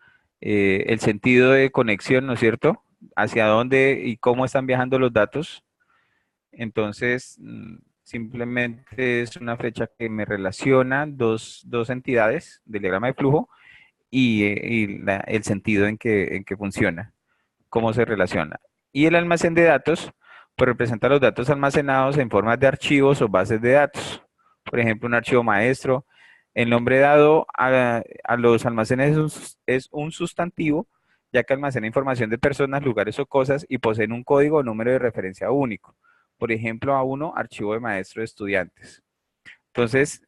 el sentido de conexión, ¿no es cierto? Hacia dónde y cómo están viajando los datos. Entonces, simplemente es una flecha que me relaciona dos entidades del diagrama de flujo y el sentido en que funciona, cómo se relaciona. Y el almacén de datos, pues representa los datos almacenados en formas de archivos o bases de datos. Por ejemplo, un archivo maestro. El nombre dado a los almacenes es un sustantivo, ya que almacena información de personas, lugares o cosas y poseen un código o número de referencia único. Por ejemplo, A1, archivo de maestro de estudiantes. Entonces,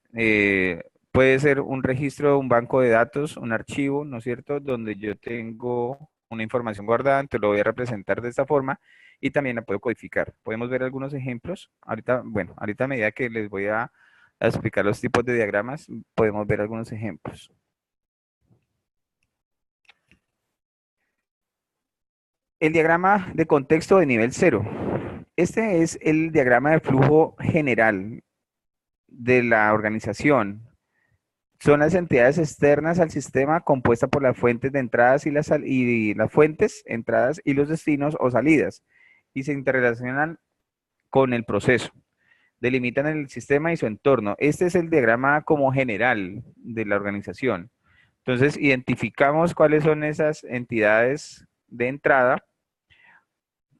puede ser un registro de un banco de datos, un archivo, ¿no es cierto?, donde yo tengo una información guardada, entonces lo voy a representar de esta forma y también la puedo codificar. Podemos ver algunos ejemplos. Ahorita, bueno, ahorita a medida que les voy a explicar los tipos de diagramas, podemos ver algunos ejemplos. El diagrama de contexto de nivel 0. Este es el diagrama de flujo general de la organización. Son las entidades externas al sistema compuestas por las fuentes de entradas y las fuentes, entradas y los destinos o salidas, y se interrelacionan con el proceso. Delimitan el sistema y su entorno. Este es el diagrama como general de la organización. Entonces, identificamos cuáles son esas entidades de entrada,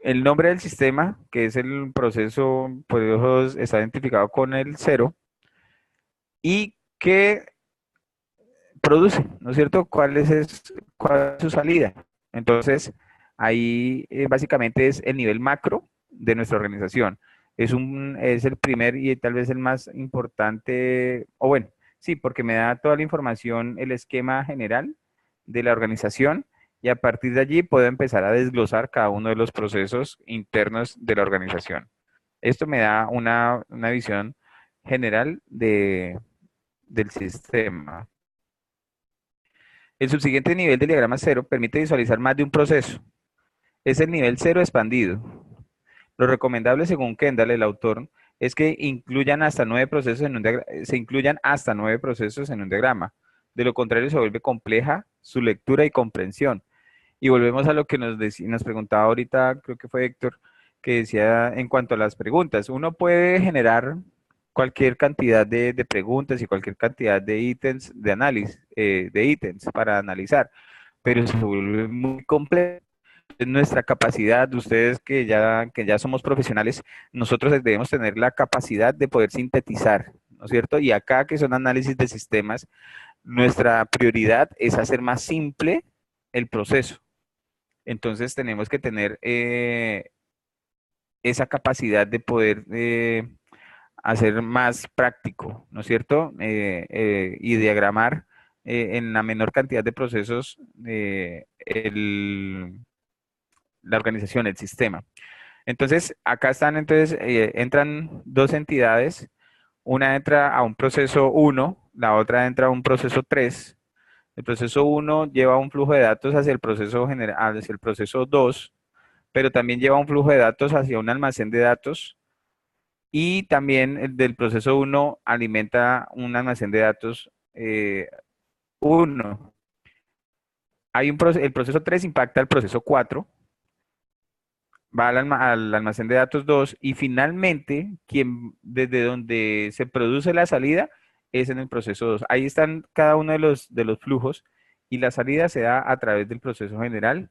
el nombre del sistema, que es el proceso, por eso está identificado con el 0, y qué produce, ¿no es cierto? ¿Cuál es su salida? Entonces, ahí básicamente es el nivel macro de nuestra organización. Es el primer y tal vez el más importante, o bueno, sí, porque me da toda la información, el esquema general de la organización y a partir de allí puedo empezar a desglosar cada uno de los procesos internos de la organización. Esto me da una visión general del sistema. El subsiguiente nivel del diagrama 0 permite visualizar más de un proceso. Es el nivel 0 expandido. Lo recomendable, según Kendall, el autor, es que incluyan hasta 9 procesos se incluyan hasta 9 procesos en un diagrama. De lo contrario, se vuelve compleja su lectura y comprensión. Y volvemos a lo que nos preguntaba ahorita, creo que fue Héctor, que decía en cuanto a las preguntas. Uno puede generar cualquier cantidad de preguntas y cualquier cantidad de ítems de análisis, de ítems para analizar, pero se vuelve muy complejo. Es nuestra capacidad, ustedes que ya somos profesionales, nosotros debemos tener la capacidad de poder sintetizar, ¿no es cierto? Y acá que son análisis de sistemas, nuestra prioridad es hacer más simple el proceso. Entonces tenemos que tener esa capacidad de poder hacer más práctico, ¿no es cierto? Y diagramar en la menor cantidad de procesos la organización, el sistema. Entonces, acá entran dos entidades, una entra a un proceso 1, la otra entra a un proceso 3. El proceso 1 lleva un flujo de datos hacia el proceso general, hacia el proceso 2, pero también lleva un flujo de datos hacia un almacén de datos y también el del proceso 1 alimenta un almacén de datos 1. El proceso 3 impacta al proceso 4, va al almacén de datos 2 y finalmente desde donde se produce la salida es en el proceso 2. Ahí están cada uno de los flujos y la salida se da a través del proceso general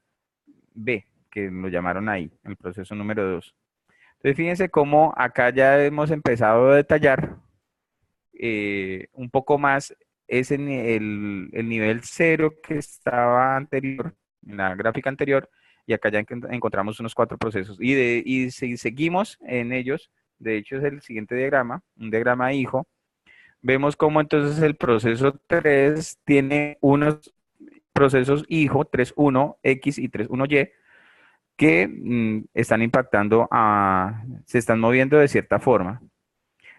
B, que lo llamaron ahí, el proceso número 2. Entonces fíjense cómo acá ya hemos empezado a detallar un poco más ese, el nivel cero que estaba anterior, en la gráfica anterior, y acá ya encontramos unos 4 procesos. Y si seguimos en ellos, de hecho es el siguiente diagrama, un diagrama hijo, vemos cómo entonces el proceso 3 tiene unos procesos hijo, 3.1x y 3.1y, que están impactando se están moviendo de cierta forma.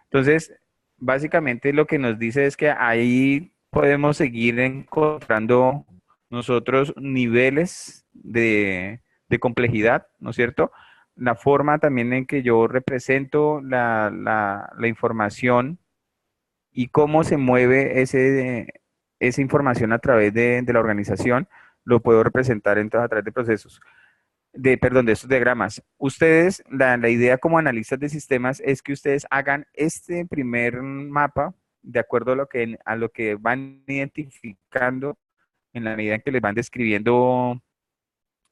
Entonces, básicamente lo que nos dice es que ahí podemos seguir encontrando nosotros niveles de complejidad, ¿no es cierto? La forma también en que yo represento la información y cómo se mueve esa información a través de la organización, lo puedo representar entonces a través de procesos perdón, de estos diagramas. Ustedes, la idea como analistas de sistemas es que ustedes hagan este primer mapa de acuerdo a lo que van identificando en la medida en que les van describiendo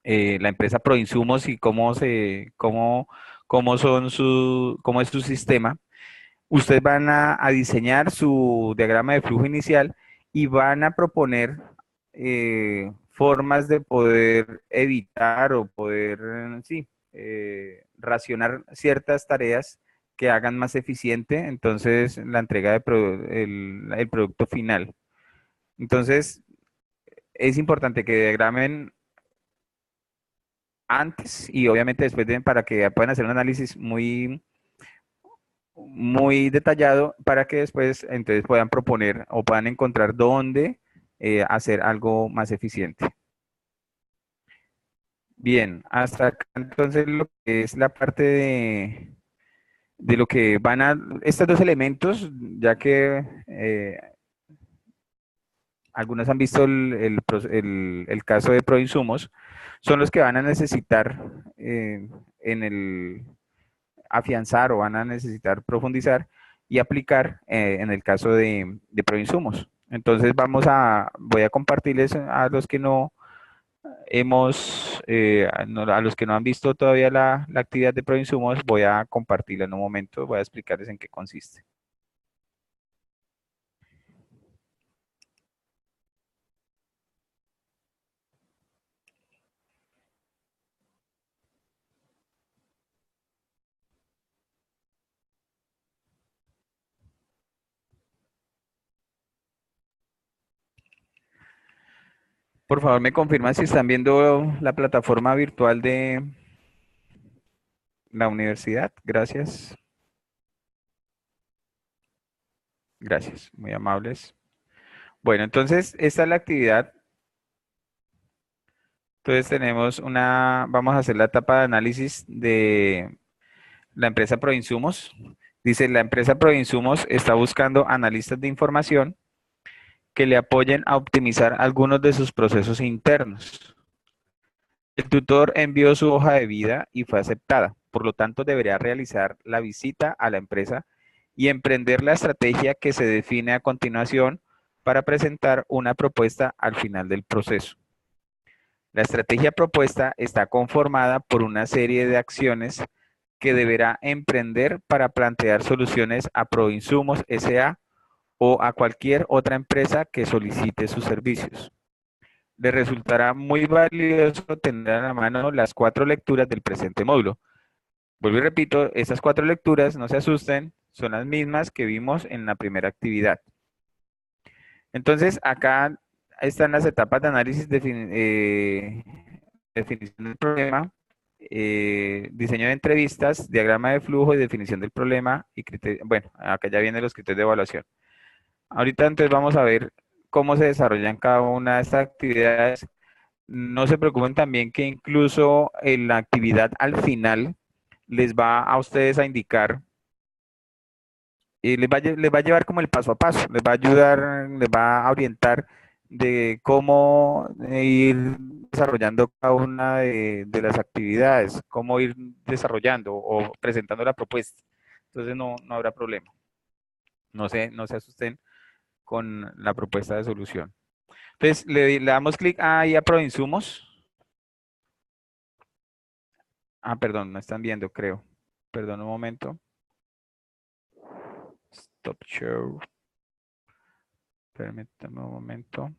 la empresa Proinsumos y cómo es su sistema. Ustedes van a diseñar su diagrama de flujo inicial y van a proponer formas de poder evitar o poder, sí, racionar ciertas tareas que hagan más eficiente entonces la entrega el producto final. Entonces, es importante que diagramen antes y obviamente después para que puedan hacer un análisis muy detallado para que después entonces puedan proponer o puedan encontrar dónde hacer algo más eficiente. Bien, hasta acá entonces lo que es la parte de lo que van a, estos dos elementos, ya que algunos han visto el caso de Proinsumos, son los que van a necesitar en el afianzar o van a necesitar profundizar y aplicar en el caso de Proinsumos. Entonces voy a compartirles a los que no a los que no han visto todavía la actividad de Proinsumos, voy a compartirla en un momento, voy a explicarles en qué consiste. Por favor, me confirman si están viendo la plataforma virtual de la universidad. Gracias. Gracias, muy amables. Bueno, entonces, esta es la actividad. Entonces vamos a hacer la etapa de análisis de la empresa Proinsumos. Dice, la empresa Proinsumos está buscando analistas de información que le apoyen a optimizar algunos de sus procesos internos. El tutor envió su hoja de vida y fue aceptada. Por lo tanto, deberá realizar la visita a la empresa y emprender la estrategia que se define a continuación para presentar una propuesta al final del proceso. La estrategia propuesta está conformada por una serie de acciones que deberá emprender para plantear soluciones a Proinsumos S.A. o a cualquier otra empresa que solicite sus servicios. Le resultará muy valioso tener a la mano las 4 lecturas del presente módulo. Vuelvo y repito, estas 4 lecturas, no se asusten, son las mismas que vimos en la primera actividad. Entonces, acá están las etapas de análisis, definición del problema, diseño de entrevistas, diagrama de flujo y definición del problema y bueno, acá ya vienen los criterios de evaluación. Ahorita entonces vamos a ver cómo se desarrollan cada una de estas actividades. No se preocupen también que incluso en la actividad al final les va a ustedes a indicar, les va a llevar como el paso a paso, les va a ayudar, les va a orientar de cómo ir desarrollando cada una de las actividades, cómo ir desarrollando o presentando la propuesta. Entonces no habrá problema. No se asusten con la propuesta de solución. Entonces le damos clic ahí a Proinsumos. Ah, perdón, no están viendo, creo. Perdón un momento. Stop show. Permítame un momento.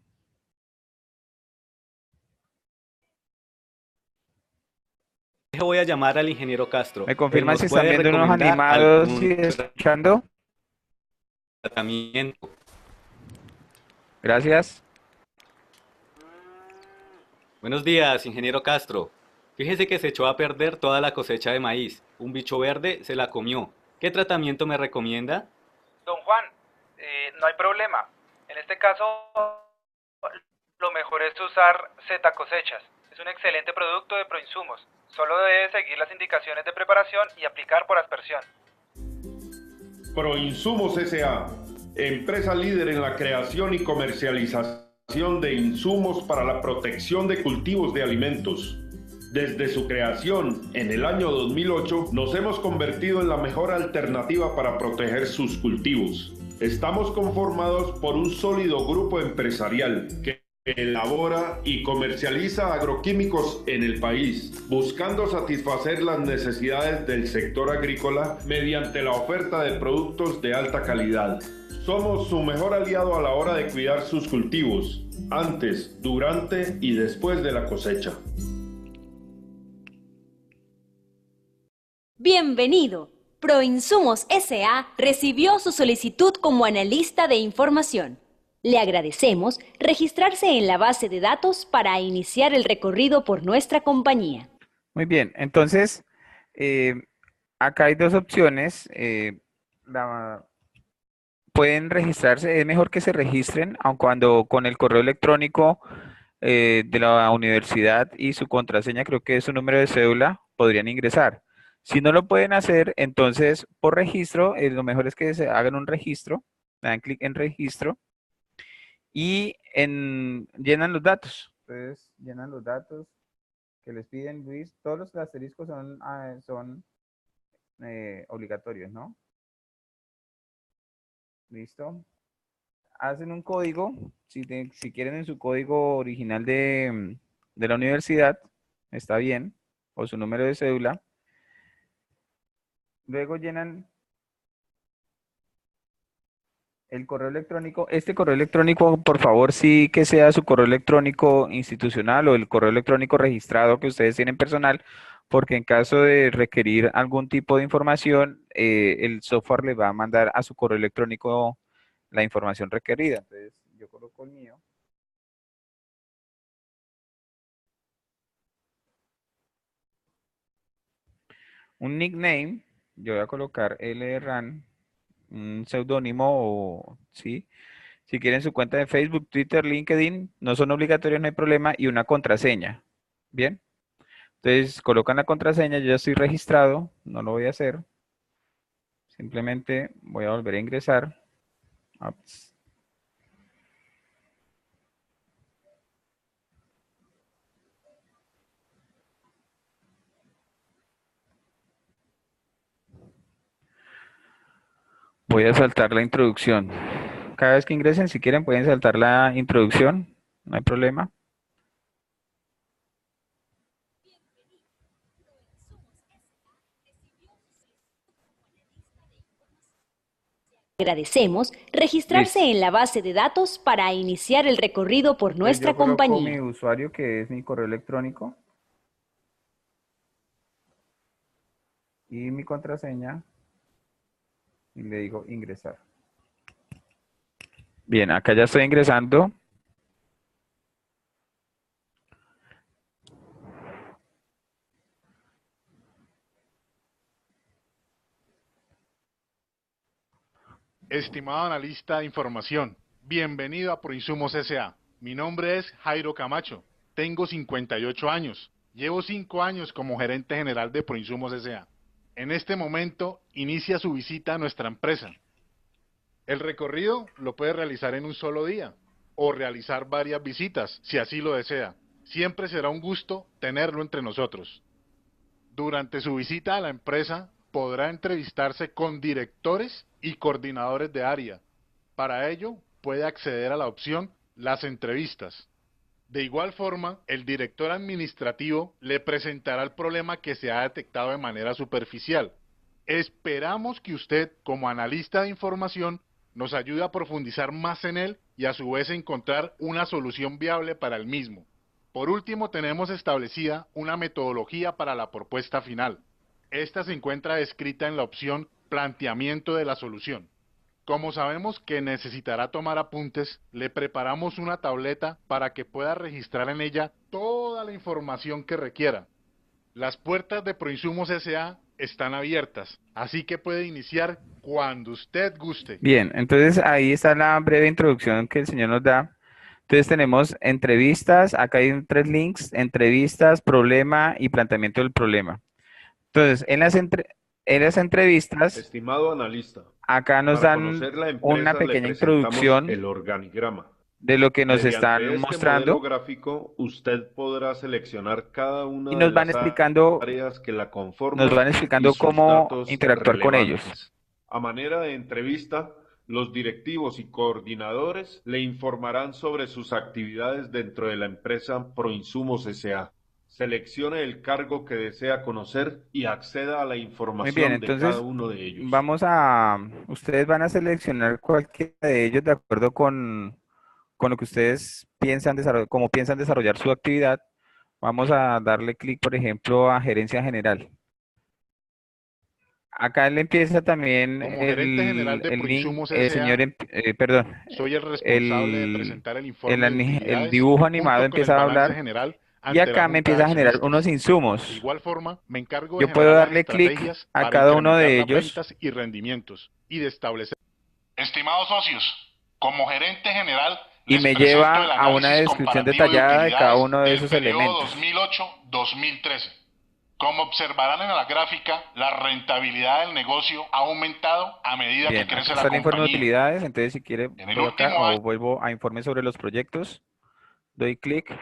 Voy a llamar al ingeniero Castro. ¿Me Él confirman nos si están puede viendo unos recomendar animados y algún escuchando? tratamiento. Gracias. Buenos días, ingeniero Castro. Fíjese que se echó a perder toda la cosecha de maíz. Un bicho verde se la comió. ¿Qué tratamiento me recomienda? Don Juan, no hay problema. En este caso, lo mejor es usar Z Cosechas. Es un excelente producto de Proinsumos. Solo debe seguir las indicaciones de preparación y aplicar por aspersión. Proinsumos S.A., empresa líder en la creación y comercialización de insumos para la protección de cultivos de alimentos. Desde su creación en el año 2008, nos hemos convertido en la mejor alternativa para proteger sus cultivos. Estamos conformados por un sólido grupo empresarial que elabora y comercializa agroquímicos en el país, buscando satisfacer las necesidades del sector agrícola mediante la oferta de productos de alta calidad. Somos su mejor aliado a la hora de cuidar sus cultivos, antes, durante y después de la cosecha. Bienvenido. Proinsumos S.A. recibió su solicitud como analista de información. Le agradecemos registrarse en la base de datos para iniciar el recorrido por nuestra compañía. Muy bien, entonces acá hay dos opciones. Pueden registrarse, es mejor que se registren, aun cuando con el correo electrónico de la universidad y su contraseña, creo que es su número de cédula, podrían ingresar. Si no lo pueden hacer, entonces por registro, lo mejor es que se hagan un registro, le dan clic en registro y llenan los datos. Entonces llenan los datos que les piden, Luis. Todos los asteriscos son obligatorios, ¿no? Listo. Hacen un código, si quieren en su código original de la universidad, está bien, o su número de cédula. Luego llenan el correo electrónico. Este correo electrónico, por favor, sí que sea su correo electrónico institucional o el correo electrónico registrado que ustedes tienen personal, porque en caso de requerir algún tipo de información, el software le va a mandar a su correo electrónico la información requerida. Entonces, yo coloco el mío. Un nickname, yo voy a colocar LRAN, un seudónimo o, ¿sí? Si quieren su cuenta de Facebook, Twitter, LinkedIn, no son obligatorios, no hay problema, y una contraseña. ¿Bien? Entonces, colocan la contraseña, yo ya estoy registrado, no lo voy a hacer. Simplemente voy a volver a ingresar. Ups. Voy a saltar la introducción. Cada vez que ingresen, si quieren, pueden saltar la introducción, no hay problema. Agradecemos registrarse Listo. en la base de datos para iniciar el recorrido por Entonces nuestra yo coloco mi compañía. usuario, que es mi correo electrónico, y mi contraseña, y le digo ingresar. Bien, acá ya estoy ingresando. Estimado analista de información, bienvenido a Proinsumos S.A. Mi nombre es Jairo Camacho, tengo 58 años, llevo 5 años como gerente general de Proinsumos S.A. En este momento inicia su visita a nuestra empresa. El recorrido lo puede realizar en un solo día. o realizar varias visitas, si así lo desea. Siempre será un gusto tenerlo entre nosotros. Durante su visita a la empresa, podrá entrevistarse con directores y coordinadores de área. Para ello, puede acceder a la opción Las entrevistas. De igual forma, el director administrativo le presentará el problema que se ha detectado de manera superficial. Esperamos que usted, como analista de información, nos ayude a profundizar más en él y a su vez encontrar una solución viable para el mismo. Por último, tenemos establecida una metodología para la propuesta final. Esta se encuentra descrita en la opción Planteamiento de la solución. Como sabemos que necesitará tomar apuntes, le preparamos una tableta para que pueda registrar en ella toda la información que requiera. Las puertas de Proinsumos S.A. están abiertas, así que puede iniciar cuando usted guste. Bien, entonces ahí está la breve introducción que el señor nos da. Entonces tenemos entrevistas, acá hay 3 links: entrevistas, problema y planteamiento del problema. Entonces, en las entrevistas, Estimado analista, acá nos para dan conocer la una empresa le pequeña presentamos introducción el organigrama. de lo que nos Mediante están este modelo mostrando gráfico, usted podrá seleccionar cada una y de nos van las explicando, áreas que la conforman y sus cómo datos interactuar con ellos. relevantes. A manera de entrevista, los directivos y coordinadores le informarán sobre sus actividades dentro de la empresa Proinsumos S.A. Seleccione el cargo que desea conocer y acceda a la Muy bien, información de cada entonces uno de ellos. ustedes van a seleccionar cualquiera de ellos de acuerdo con lo que ustedes piensan desarrollar, cómo piensan desarrollar su actividad. Vamos a darle clic, por ejemplo, a gerencia general. Acá le empieza también Como gerente general de el link, Proinsumos S.A., perdón, soy el responsable de el, presentar el informe de el utilidades dibujo animado junto con el empieza a balance hablar general y ante la acá me Junta de empieza a generar unos Accionistas. De insumos. igual forma, me encargo de Yo puedo generar las darle clic estrategias a para cada uno incrementar de las ellos ventas y rendimientos y de establecer. Estimados socios, como gerente general y les me presento lleva el a una análisis descripción comparativo de detallada de cada utilidades uno de del esos periodo elementos. 2008-2013. Como observarán en la gráfica, la rentabilidad del negocio ha aumentado a medida Bien, que acá crece la está el informe de compañía. utilidades, entonces si quiere En el voy acá último año, o vuelvo a informe sobre los proyectos, doy clic.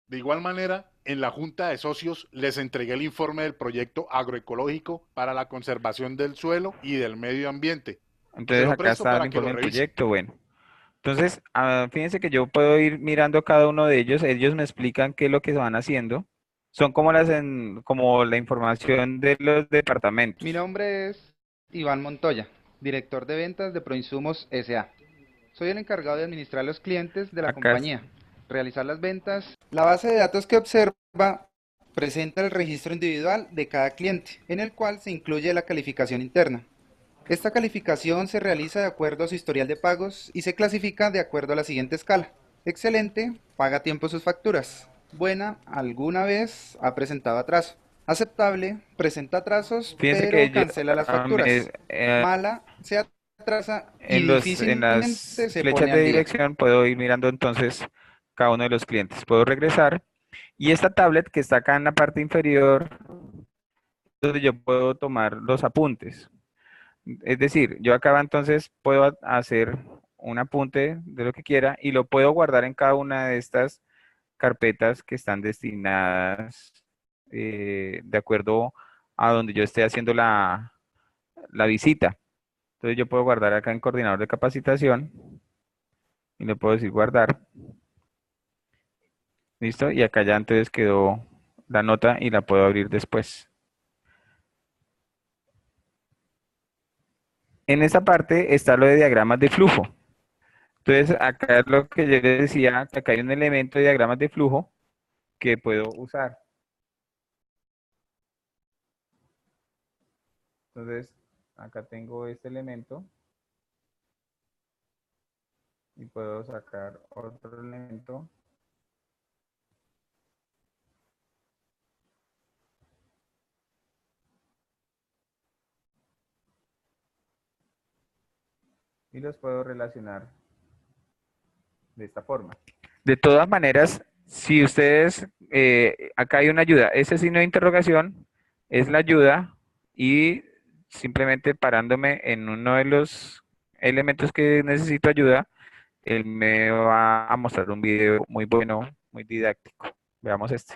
de igual manera, en la Junta de Socios les entregué el informe del proyecto agroecológico para la conservación del suelo y del medio ambiente. Se Entonces lo acá presto está el para que lo informe del revise. proyecto, bueno. Entonces, fíjense que yo puedo ir mirando cada uno de ellos me explican qué es lo que van haciendo. Son como como la información de los departamentos. Mi nombre es Iván Montoya, director de ventas de Proinsumos S.A. Soy el encargado de administrar los clientes de la Acá compañía, realizar las ventas. La base de datos que observa presenta el registro individual de cada cliente, en el cual se incluye la calificación interna. Esta calificación se realiza de acuerdo a su historial de pagos y se clasifica de acuerdo a la siguiente escala. Excelente, paga a tiempo sus facturas. Buena, alguna vez ha presentado atraso. Aceptable, presenta atrasos, fíjense pero que cancela las facturas. Mala, se atrasa y en difícilmente las se flechas pone de al día. dirección puedo ir mirando entonces cada uno de los clientes. Puedo regresar y esta tablet que está acá en la parte inferior, donde yo puedo tomar los apuntes. Es decir, yo acá entonces puedo hacer un apunte de lo que quiera y lo puedo guardar en cada una de estas carpetas que están destinadas de acuerdo a donde yo esté haciendo la visita. Entonces yo puedo guardar acá en coordinador de capacitación y le puedo decir guardar. Listo, y acá ya entonces quedó la nota y la puedo abrir después. En esta parte está lo de diagramas de flujo. Entonces acá es lo que yo les decía, que acá hay un elemento de diagramas de flujo que puedo usar. Entonces acá tengo este elemento y puedo sacar otro elemento. Y los puedo relacionar de esta forma. De todas maneras, si ustedes, acá hay una ayuda, ese signo de interrogación es la ayuda y simplemente parándome en uno de los elementos que necesito ayuda, él me va a mostrar un video muy bueno, muy didáctico. Veamos este.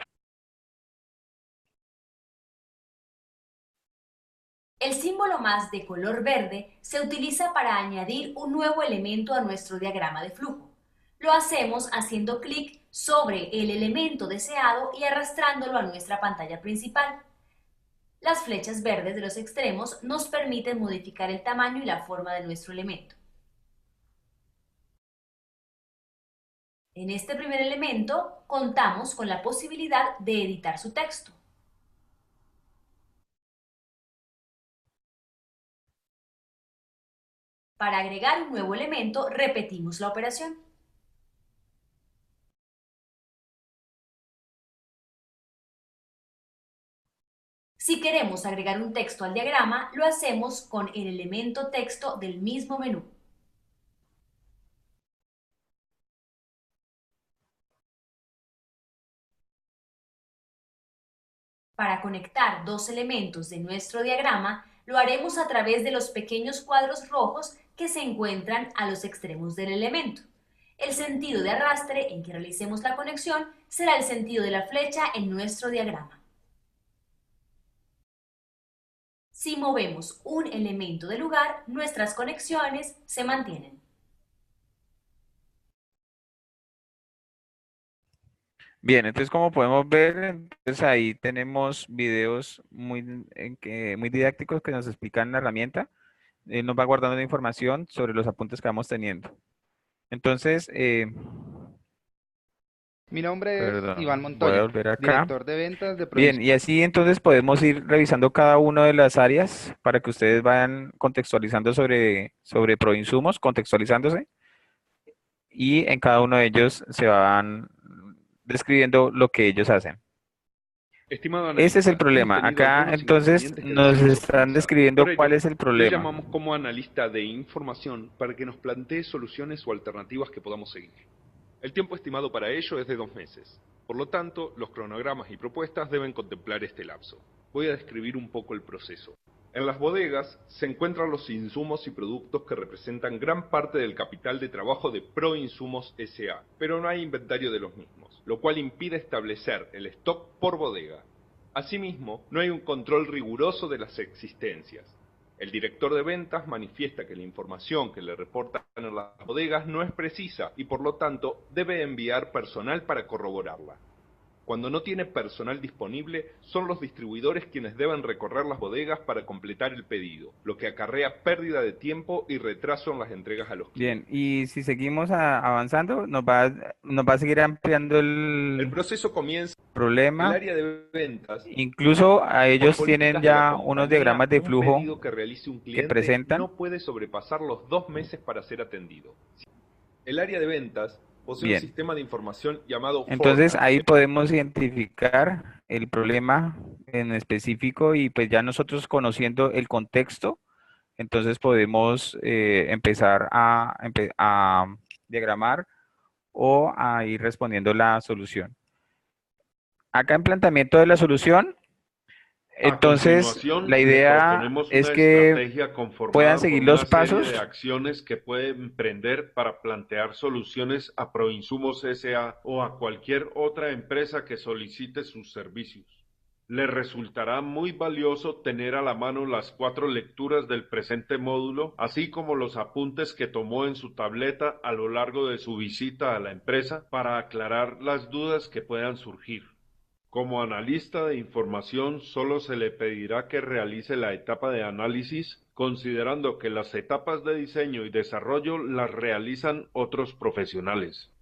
El símbolo más de color verde se utiliza para añadir un nuevo elemento a nuestro diagrama de flujo. Lo hacemos haciendo clic sobre el elemento deseado y arrastrándolo a nuestra pantalla principal. Las flechas verdes de los extremos nos permiten modificar el tamaño y la forma de nuestro elemento. En este primer elemento contamos con la posibilidad de editar su texto. Para agregar un nuevo elemento, repetimos la operación. Si queremos agregar un texto al diagrama, lo hacemos con el elemento texto del mismo menú. Para conectar dos elementos de nuestro diagrama, lo haremos a través de los pequeños cuadros rojos que se encuentran a los extremos del elemento. El sentido de arrastre en que realicemos la conexión será el sentido de la flecha en nuestro diagrama. Si movemos un elemento de lugar, nuestras conexiones se mantienen. Bien, entonces como podemos ver, entonces ahí tenemos videos muy didácticos que nos explican la herramienta. Nos va guardando la información sobre los apuntes que vamos teniendo. Entonces, Mi nombre es perdón, Iván voy a Montoya, volver acá. director de ventas de Bien, y así entonces podemos ir revisando cada una de las áreas para que ustedes vayan contextualizando sobre proinsumos, contextualizándose, y en cada uno de ellos se van describiendo lo que ellos hacen. Estimado analista, Ese es el hemos problema. tenido Acá algunos entonces inconvenientes que nos debemos están optimizar. describiendo Por ello, cuál es el le problema. llamamos como analista de información para que nos plantee soluciones o alternativas que podamos seguir. El tiempo estimado para ello es de 2 meses. Por lo tanto, los cronogramas y propuestas deben contemplar este lapso. Voy a describir un poco el proceso. En las bodegas se encuentran los insumos y productos que representan gran parte del capital de trabajo de Proinsumos S.A., pero no hay inventario de los mismos, lo cual impide establecer el stock por bodega. Asimismo, no hay un control riguroso de las existencias. El director de ventas manifiesta que la información que le reportan en las bodegas no es precisa y por lo tanto debe enviar personal para corroborarla. Cuando no tiene personal disponible, son los distribuidores quienes deben recorrer las bodegas para completar el pedido, lo que acarrea pérdida de tiempo y retraso en las entregas a los clientes. Bien, y si seguimos avanzando, nos va a seguir ampliando El el proceso comienza en el problema. área de ventas. Incluso a ellos Por tienen políticas de la ya compañía, unos diagramas de un flujo pedido que realice un que cliente presentan. no puede sobrepasar los 2 meses para ser atendido. El área de ventas posee un Bien. sistema de información llamado Entonces Forecast. ahí podemos identificar el problema en específico y pues ya nosotros conociendo el contexto, entonces podemos empezar a diagramar o a ir respondiendo la solución. Acá en planteamiento de la solución, entonces la idea es que puedan seguir los pasos. Serie de acciones que pueden emprender para plantear soluciones a Proinsumos S.A. o a cualquier otra empresa que solicite sus servicios. Le resultará muy valioso tener a la mano las 4 lecturas del presente módulo, así como los apuntes que tomó en su tableta a lo largo de su visita a la empresa para aclarar las dudas que puedan surgir. Como analista de información, solo se le pedirá que realice la etapa de análisis, considerando que las etapas de diseño y desarrollo las realizan otros profesionales.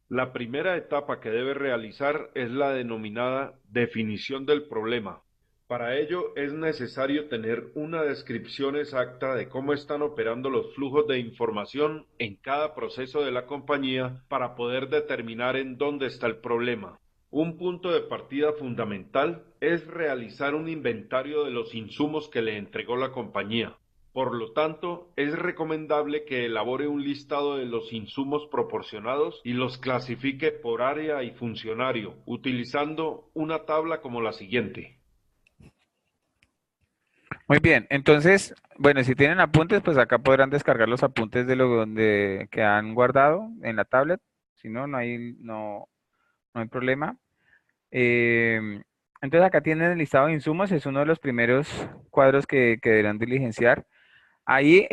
La primera etapa que debe realizar es la denominada definición del problema. Para ello es necesario tener una descripción exacta de cómo están operando los flujos de información en cada proceso de la compañía para poder determinar en dónde está el problema. Un punto de partida fundamental es realizar un inventario de los insumos que le entregó la compañía. Por lo tanto, es recomendable que elabore un listado de los insumos proporcionados y los clasifique por área y funcionario, utilizando una tabla como la siguiente. Muy bien, entonces, bueno, si tienen apuntes, pues acá podrán descargar los apuntes de lo donde que han guardado en la tablet. Si no, no hay problema. Eh, entonces acá tienen el listado de insumos, es uno de los primeros cuadros que deberán diligenciar. Ahí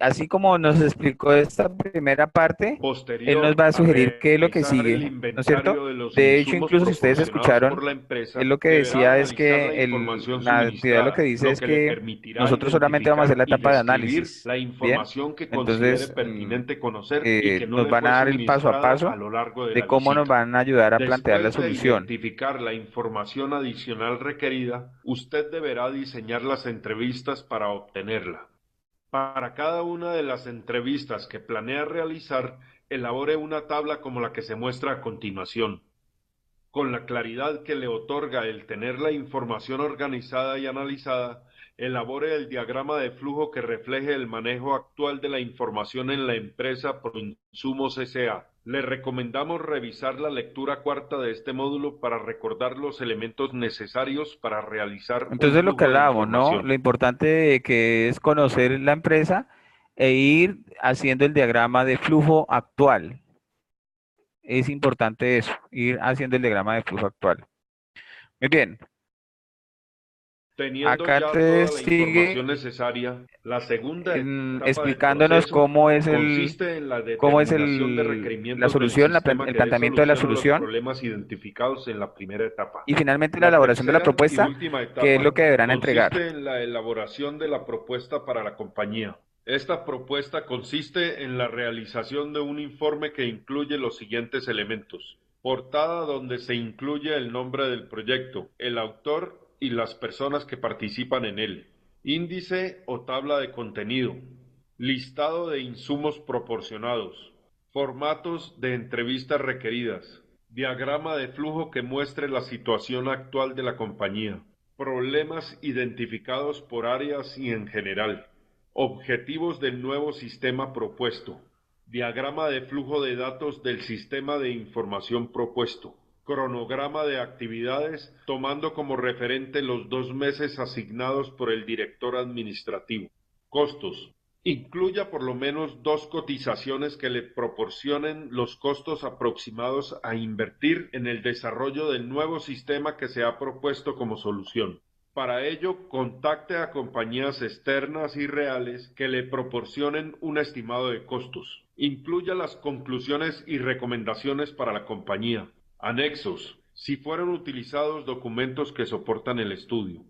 así como nos explicó esta primera parte, él nos Posterior va a a sugerir qué es lo que realizar sigue, el ¿no es cierto? inventario de los De hecho, insumos incluso si ustedes proporcionados por escucharon, la él empresa, lo que deberá decía es analizar la que información la actividad lo que suministrada, dice lo es que le que permitirá nosotros solamente vamos a hacer identificar la y etapa de describir análisis, la ¿bien? información que considere Entonces, pertinente conocer y que no nos le van fue a dar el paso a suministrada a paso lo largo de de la cómo nos visita. van a ayudar a plantear la Después de solución. identificar la información adicional requerida, usted deberá diseñar las entrevistas para obtenerla. Para cada una de las entrevistas que planea realizar, elabore una tabla como la que se muestra a continuación. Con la claridad que le otorga el tener la información organizada y analizada, elabore el diagrama de flujo que refleje el manejo actual de la información en la empresa Proinsumos S.A. Le recomendamos revisar la lectura cuarta de este módulo para recordar los elementos necesarios para realizar un Entonces lo que flujo de hablábamos, ¿no? información. Lo importante que es conocer la empresa e ir haciendo el diagrama de flujo actual. Es importante eso, ir haciendo el diagrama de flujo actual. Muy bien, Teniendo acá ya te toda la sigue información necesaria, la segunda etapa del explicándonos proceso cómo es consiste en la cómo es determinación de la requerimientos del solución, sistema el que dé planteamiento de la solución a los solución problemas identificados en la primera etapa. y finalmente la La elaboración de la tercera y propuesta, última que es lo etapa que deberán entregar. consiste en la elaboración de la propuesta para la compañía. Esta propuesta consiste en la realización de un informe que incluye los siguientes elementos: portada donde se incluye el nombre del proyecto, el autor y las personas que participan en él, índice o tabla de contenido, listado de insumos proporcionados, formatos de entrevistas requeridas, diagrama de flujo que muestre la situación actual de la compañía, problemas identificados por áreas y en general, objetivos del nuevo sistema propuesto, diagrama de flujo de datos del sistema de información propuesto, cronograma de actividades tomando como referente los 2 meses asignados por el director administrativo, costos. Incluya por lo menos 2 cotizaciones que le proporcionen los costos aproximados a invertir en el desarrollo del nuevo sistema que se ha propuesto como solución. Para ello, contacte a compañías externas y reales que le proporcionen un estimado de costos. Incluya las conclusiones y recomendaciones para la compañía. Anexos, si fueron utilizados documentos que soportan el estudio.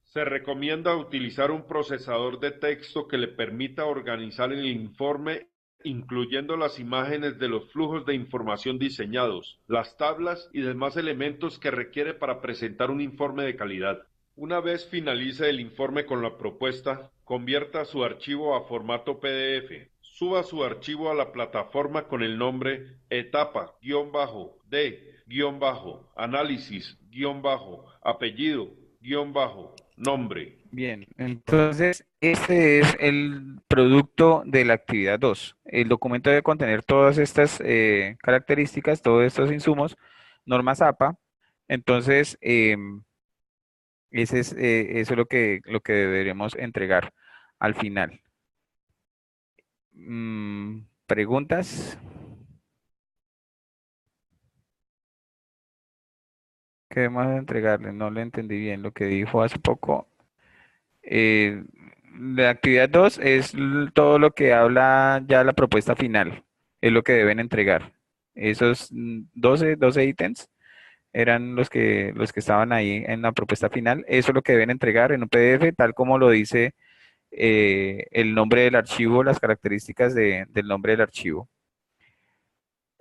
Se recomienda utilizar un procesador de texto que le permita organizar el informe, incluyendo las imágenes de los flujos de información diseñados, las tablas y demás elementos que requiere para presentar un informe de calidad. Una vez finalice el informe con la propuesta, convierta su archivo a formato PDF. Suba su archivo a la plataforma con el nombre etapa-de-análisis-apellido-nombre. Bien, entonces este es el producto de la actividad 2. El documento debe contener todas estas características, todos estos insumos, normas APA. Entonces, eso es lo que deberemos entregar al final. ¿Preguntas? ¿Qué debemos entregarle? No le entendí bien lo que dijo hace poco. La actividad 2 es todo lo que habla ya la propuesta final, es lo que deben entregar. Esos 12 ítems eran los que estaban ahí en la propuesta final. Eso es lo que deben entregar en un PDF, tal como lo dice el nombre del archivo, las características del nombre del archivo.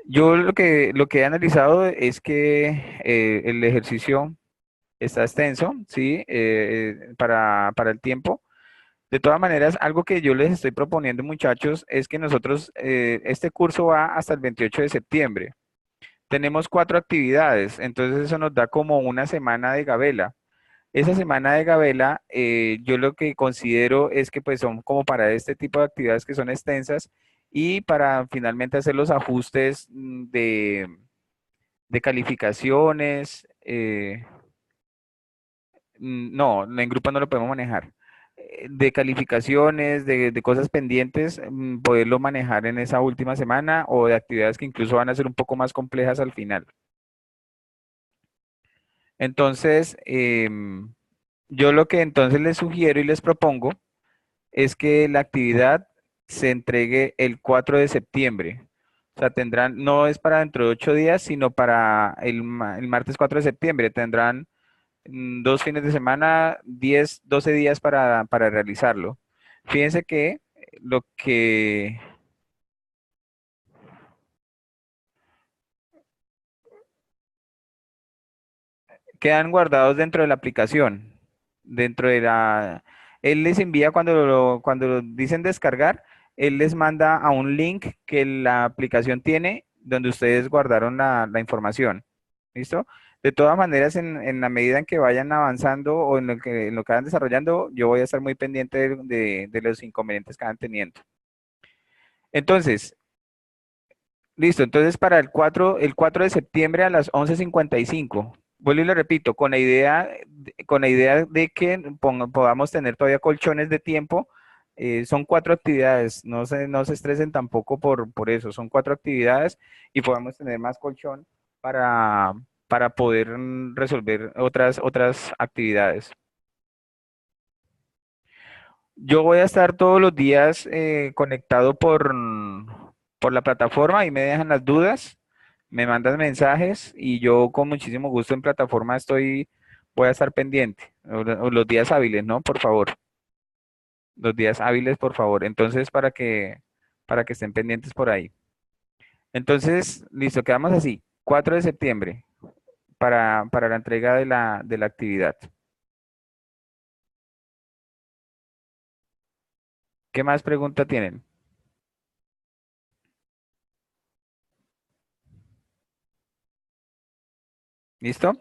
Yo lo que he analizado es que el ejercicio está extenso, ¿sí? Para el tiempo. De todas maneras, algo que yo les estoy proponiendo, muchachos, es que nosotros, este curso va hasta el 28 de septiembre. Tenemos 4 actividades, entonces eso nos da como una semana de gabela. Esa semana de gabela, yo lo que considero es que pues son como para este tipo de actividades que son extensas y para finalmente hacer los ajustes de calificaciones. No, en grupo no lo podemos manejar. de calificaciones, de cosas pendientes, poderlo manejar en esa última semana o de actividades que incluso van a ser un poco más complejas al final. Entonces, yo lo que entonces les sugiero y les propongo es que la actividad se entregue el 4 de septiembre. O sea, tendrán, no es para dentro de 8 días, sino para el martes 4 de septiembre. Tendrán 2 fines de semana, 10, 12 días para realizarlo. Fíjense que lo que quedan guardados dentro de la aplicación, dentro de la... Él les envía cuando lo dicen descargar, él les manda a un link que la aplicación tiene donde ustedes guardaron la información. ¿Listo? De todas maneras, en la medida en que vayan avanzando o en lo que vayan desarrollando, yo voy a estar muy pendiente de los inconvenientes que van teniendo. Entonces, listo. Entonces, para el 4 de septiembre a las 11:55. Vuelvo y lo repito, con la idea de que podamos tener todavía colchones de tiempo. Son 4 actividades, no se estresen tampoco por eso, son 4 actividades y podamos tener más colchón para poder resolver otras actividades. Yo voy a estar todos los días conectado por la plataforma y me dejan las dudas, me mandan mensajes y yo con muchísimo gusto en plataforma voy a estar pendiente. O los días hábiles, ¿no? Por favor. Los días hábiles, por favor. Entonces, para que estén pendientes por ahí. Entonces, listo, quedamos así. 4 de septiembre para la entrega de la actividad. ¿Qué más pregunta tienen? ¿Listo?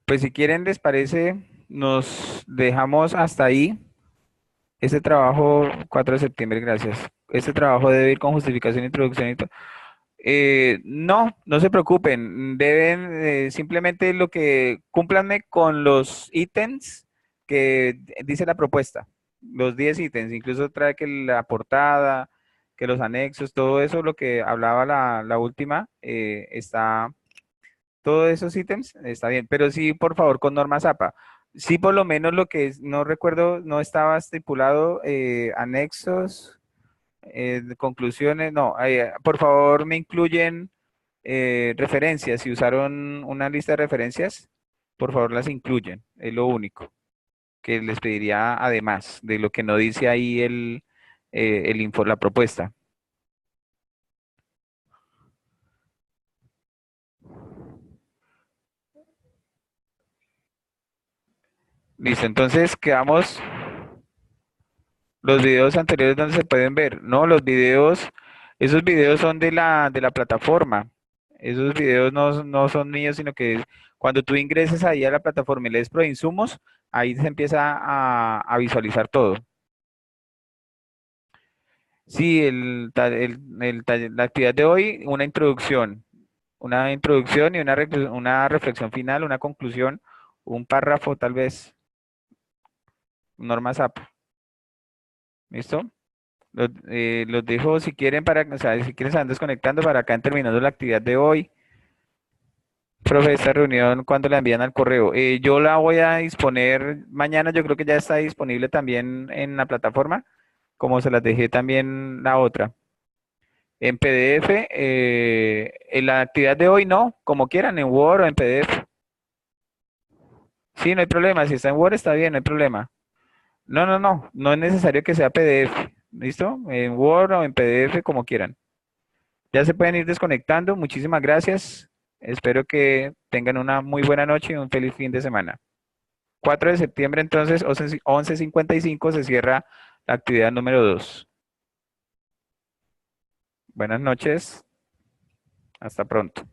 Pues si quieren, les parece, nos dejamos hasta ahí. Este trabajo, 4 de septiembre, gracias. Este trabajo debe ir con justificación, introducción y todo. No se preocupen. Deben simplemente lo que cúmplanme con los ítems que dice la propuesta. Los 10 ítems. Incluso trae que la portada, que los anexos, todo eso, lo que hablaba la última, está. Todos esos ítems está bien, pero sí, por favor, con normas APA. Sí, por lo menos lo que no recuerdo, no estaba estipulado, anexos, conclusiones, no, por favor me incluyen referencias, si usaron una lista de referencias, por favor las incluyen, es lo único que les pediría además de lo que no dice ahí la propuesta. Listo, entonces quedamos los videos anteriores donde se pueden ver. No, esos videos son de la plataforma. Esos videos no son míos, sino que cuando tú ingreses ahí a la plataforma y lees ProInsumos, ahí se empieza a visualizar todo. Sí, la actividad de hoy, una introducción y una reflexión final, una conclusión, un párrafo tal vez, normas SAP. ¿Listo? Los dejo si quieren o sea, si quieren se van desconectando para acá terminando la actividad de hoy. Profe, esta reunión, ¿cuándo la envían al correo? Yo la voy a disponer mañana, yo creo que ya está disponible también en la plataforma, como se las dejé también la otra. En PDF, en la actividad de hoy no, como quieran, en Word o en PDF. Sí, no hay problema, si está en Word está bien, no hay problema. No es necesario que sea PDF, ¿listo? En Word o en PDF, como quieran. Ya se pueden ir desconectando, muchísimas gracias. Espero que tengan una muy buena noche y un feliz fin de semana. 4 de septiembre, entonces, 11:55 se cierra la actividad número 2. Buenas noches. Hasta pronto.